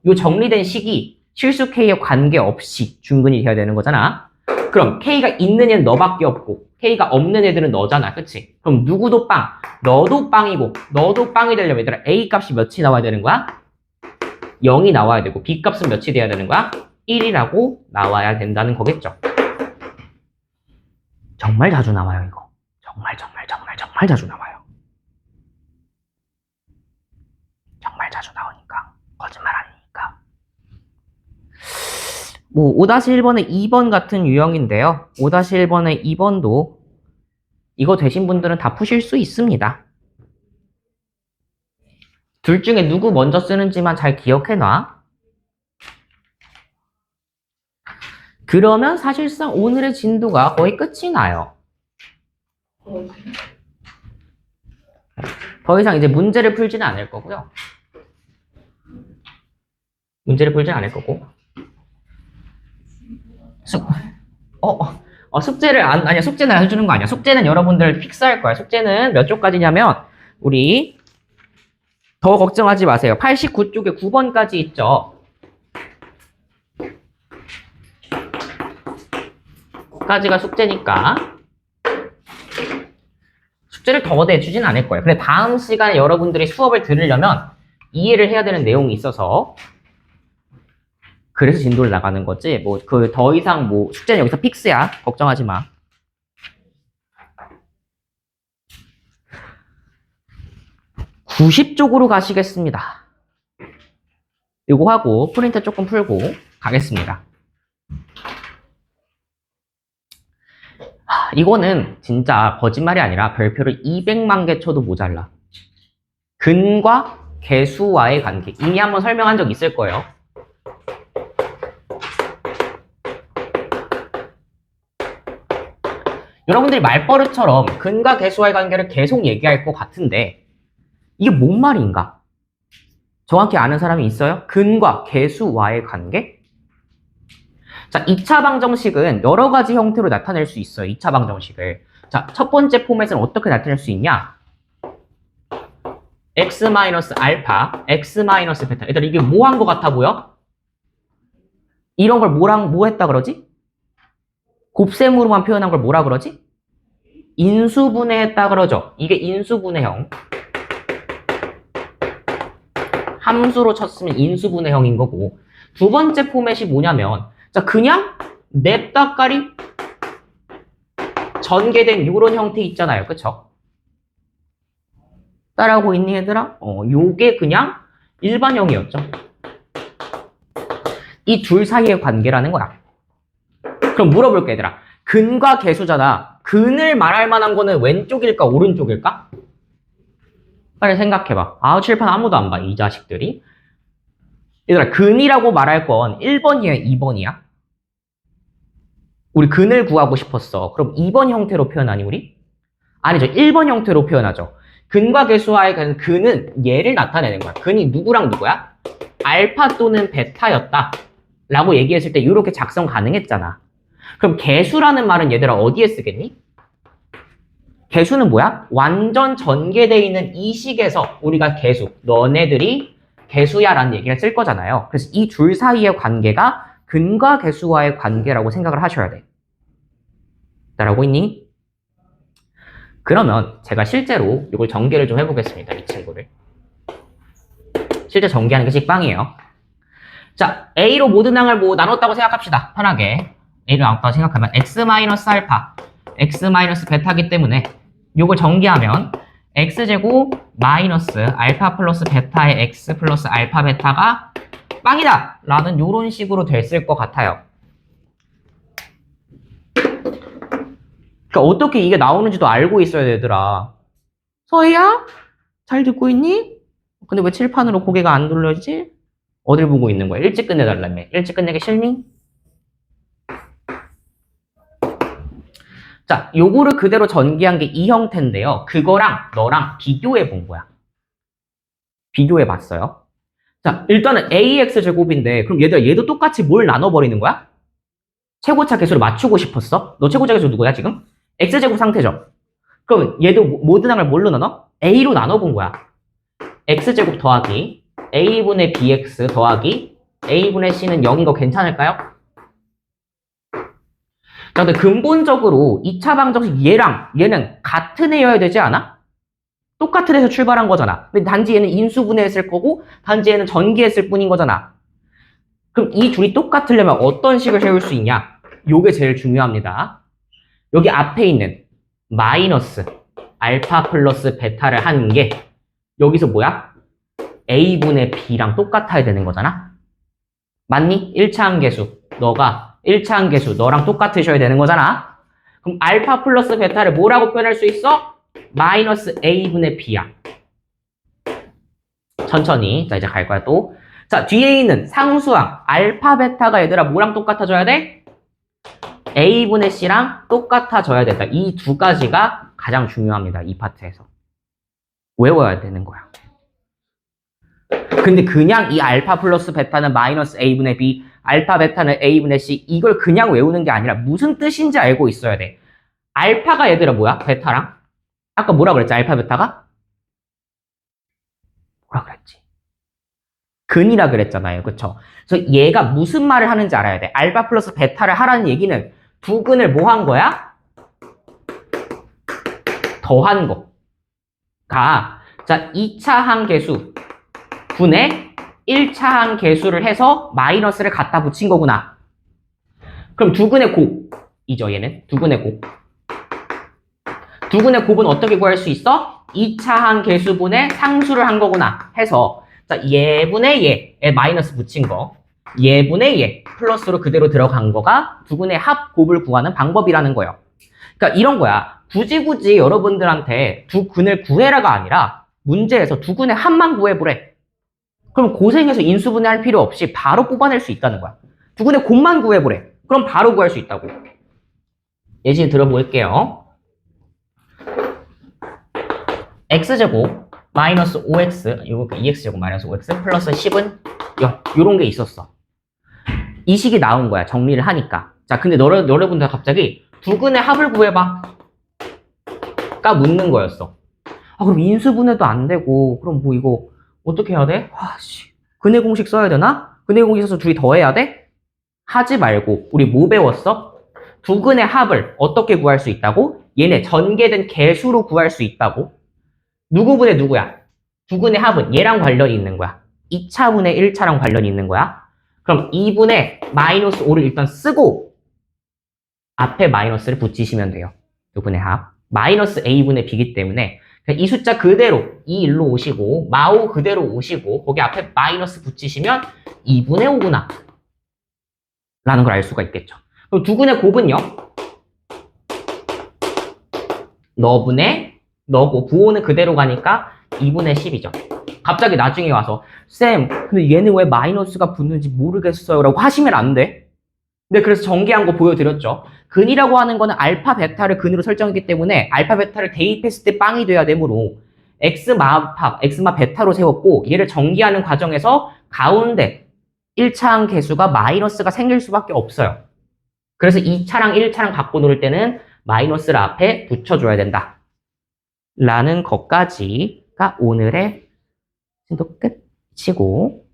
요 정리된 식이 실수 K에 관계없이 중근이 돼야 되는 거잖아. 그럼 K가 있는 애는 너밖에 없고 K가 없는 애들은 너잖아. 그치? 그럼 누구도 빵, 너도 빵이고 너도 빵이 되려면 얘들아 A 값이 몇이 나와야 되는 거야? 0이 나와야 되고 B 값은 몇이 돼야 되는 거야? 1이라고 나와야 된다는 거겠죠. 정말 자주 나와요 이거. 정말 자주 나와요. 정말 자주 나오니까 거짓말 아니니까. 뭐 5-1번의 2번 같은 유형인데요. 5-1번의 2번도 이거 되신 분들은 다 푸실 수 있습니다. 둘 중에 누구 먼저 쓰는지만 잘 기억해놔. 그러면 사실상 오늘의 진도가 거의 끝이 나요. 더 이상 이제 문제를 풀지는 않을 거고요. 문제를 풀지는 않을 거고. 숙제를 아니야. 숙제는 안 해주는 거 아니야. 숙제는 여러분들 픽스할 거야. 숙제는 몇 쪽까지냐면 우리 더 걱정하지 마세요. 89쪽에 9번까지 있죠. 까지가 숙제니까 숙제를 더 내주진 않을 거예요. 근데 다음 시간에 여러분들이 수업을 들으려면 이해를 해야 되는 내용이 있어서 그래서 진도를 나가는 거지. 뭐 그 더 이상 뭐 숙제는 여기서 픽스야. 걱정하지 마. (90쪽으로) 가시겠습니다. 이거 하고 프린트 조금 풀고 가겠습니다. 이거는 진짜 거짓말이 아니라 별표를 200만 개 쳐도 모자라. 근과 개수와의 관계. 이미 한번 설명한 적 있을 거예요. 여러분들이 말버릇처럼 근과 개수와의 관계를 계속 얘기할 것 같은데 이게 뭔 말인가? 정확히 아는 사람이 있어요? 근과 개수와의 관계? 자, 2차 방정식은 여러 가지 형태로 나타낼 수 있어요. 2차 방정식을. 자, 첫 번째 포맷은 어떻게 나타낼 수 있냐? x-알파, x-베타. 얘들아, 이게 뭐 한 것 같아 보여? 이런 걸 뭐랑 뭐 했다 그러지? 곱셈으로만 표현한 걸 뭐라 그러지? 인수분해했다 그러죠. 이게 인수분해형. 함수로 쳤으면 인수분해형인 거고, 두 번째 포맷이 뭐냐면, 자, 그냥 냅다까리 전개된 요런 형태 있잖아요. 그쵸? 따라하고 있니 얘들아? 요게 그냥 일반형이었죠. 이 둘 사이의 관계라는 거야. 그럼 물어볼게 얘들아. 근과 개수잖아. 근을 말할 만한 거는 왼쪽일까 오른쪽일까? 빨리 생각해봐. 아우 칠판 아무도 안 봐. 이 자식들이. 얘들아 근이라고 말할 건 1번이야 2번이야? 우리 근을 구하고 싶었어. 그럼 2번 형태로 표현하니 우리? 아니죠. 1번 형태로 표현하죠. 근과 개수와의 근은 얘를 나타내는 거야. 근이 누구랑 누구야? 알파 또는 베타였다. 라고 얘기했을 때 이렇게 작성 가능했잖아. 그럼 개수라는 말은 얘들아 어디에 쓰겠니? 개수는 뭐야? 완전 전개되어 있는 이 식에서 우리가 개수, 너네들이 개수야 라는 얘기를 쓸 거잖아요. 그래서 이 둘 사이의 관계가 근과 개수와의 관계라고 생각을 하셔야 돼. 따라오고 있니? 그러면 제가 실제로 이걸 전개를 좀 해보겠습니다. 이 친구를. 실제 전개하는 게 식빵이에요. 자, A로 모든 항을 뭐 나눴다고 생각합시다. 편하게. A로 나눴다고 생각하면 x-알파, x-베타기 때문에 이걸 전개하면 x제곱 마이너스 알파 플러스 베타의 x 플러스 알파 베타가 빵이다! 라는 이런 식으로 됐을 것 같아요. 그러니까 어떻게 이게 나오는지도 알고 있어야 되더라. 서희야? 잘 듣고 있니? 근데 왜 칠판으로 고개가 안 돌려지지? 어딜 보고 있는 거야? 일찍 끝내달라며. 일찍 끝내기 싫니? 자, 요거를 그대로 전개한 게 이 형태인데요. 그거랑 너랑 비교해 본 거야. 비교해 봤어요. 자, 일단은 AX제곱인데 그럼 얘들아 얘도 똑같이 뭘 나눠버리는 거야? 최고차 개수를 맞추고 싶었어? 너 최고차 개수 누구야 지금? X제곱 상태죠? 그럼 얘도 모든 항을 뭘로 나눠? A로 나눠본 거야. X제곱 더하기 A분의 BX 더하기 A분의 C는 0인 거 괜찮을까요? 자, 근데 근본적으로 2차 방정식 얘랑 얘는 같은 애여야 되지 않아? 똑같은 애에서 출발한 거잖아. 근데 단지 얘는 인수분해했을 거고 단지 얘는 전개했을 뿐인 거잖아. 그럼 이 둘이 똑같으려면 어떤 식을 세울 수 있냐? 요게 제일 중요합니다. 여기 앞에 있는 마이너스 알파 플러스 베타를 하는 게 여기서 뭐야? A분의 B랑 똑같아야 되는 거잖아? 맞니? 1차 함계수. 너가 1차 함계수 너랑 똑같으셔야 되는 거잖아? 그럼 알파 플러스 베타를 뭐라고 표현할 수 있어? 마이너스 A분의 B야. 천천히. 자, 이제 갈 거야 또. 자, 뒤에 있는 상수항 알파 베타가 얘들아 뭐랑 똑같아져야 돼? A분의 C랑 똑같아져야 된다. 이 두 가지가 가장 중요합니다. 이 파트에서. 외워야 되는 거야. 근데 그냥 이 알파 플러스 베타는 마이너스 A분의 B, 알파 베타는 A분의 C 이걸 그냥 외우는 게 아니라 무슨 뜻인지 알고 있어야 돼. 알파가 얘들아 뭐야? 베타랑? 아까 뭐라 그랬지? 알파 베타가? 뭐라 그랬지? 근이라 그랬잖아요. 그쵸? 그래서 얘가 무슨 말을 하는지 알아야 돼. 알파 플러스 베타를 하라는 얘기는 두 근을 뭐 한 거야? 더한 거가. 자, 2차 항계수 분의 1차 항계수를 해서 마이너스를 갖다 붙인 거구나. 그럼 두 근의 곱이죠, 얘는. 두 근의 곱. 두 근의 곱은 어떻게 구할 수 있어? 2차 항계수분의 상수를 한 거구나 해서 자, 얘분의 얘에 마이너스 붙인 거, 얘분의 얘 플러스로 그대로 들어간 거가 두 근의 합 곱을 구하는 방법이라는 거예요. 그러니까 이런 거야. 굳이 여러분들한테 두 근을 구해라가 아니라 문제에서 두 근의 합만 구해보래. 그럼 고생해서 인수분해할 필요 없이 바로 뽑아낼 수 있다는 거야. 두 근의 곱만 구해보래. 그럼 바로 구할 수 있다고. 예시 들어볼게요. x제곱 마이너스 5x, 이거 2x제곱 마이너스 5x 플러스 10은 0. 요런 게 있었어. 이 식이 나온 거야. 정리를 하니까. 자, 근데 너네분들 갑자기 두 근의 합을 구해봐. 가 묻는 거였어. 아, 그럼 인수분해도 안 되고, 그럼 뭐 이거 어떻게 해야 돼? 아씨, 근해 공식 써야 되나? 근해 공식 써서 둘이 더해야 돼? 하지 말고, 우리 뭐 배웠어? 두 근의 합을 어떻게 구할 수 있다고? 얘네 전개된 개수로 구할 수 있다고? 누구분의 누구야? 두 근의 합은 얘랑 관련이 있는 거야. 2차분의 1차랑 관련이 있는 거야. 그럼 2분의 마이너스 5를 일단 쓰고 앞에 마이너스를 붙이시면 돼요. 두 근의 합. 마이너스 a분의 b이기 때문에 이 숫자 그대로 이 일로 오시고 마오 그대로 오시고 거기 앞에 마이너스 붙이시면 2분의 5구나 라는 걸 알 수가 있겠죠. 그럼 두 근의 곱은요. 너고 부호는 그대로 가니까 2분의 10이죠. 갑자기 나중에 와서 쌤 근데 얘는 왜 마이너스가 붙는지 모르겠어요 라고 하시면 안 돼. 네, 그래서 전개한 거 보여드렸죠. 근이라고 하는 거는 알파 베타를 근으로 설정했기 때문에 알파 베타를 대입했을 때 빵이 돼야 되므로 엑스마 베타로 세웠고 얘를 전개하는 과정에서 가운데 1차항 개수가 마이너스가 생길 수밖에 없어요. 그래서 2차랑 1차랑 갖고 놀 때는 마이너스를 앞에 붙여줘야 된다. 라는 것까지가 오늘의 진도 끝이고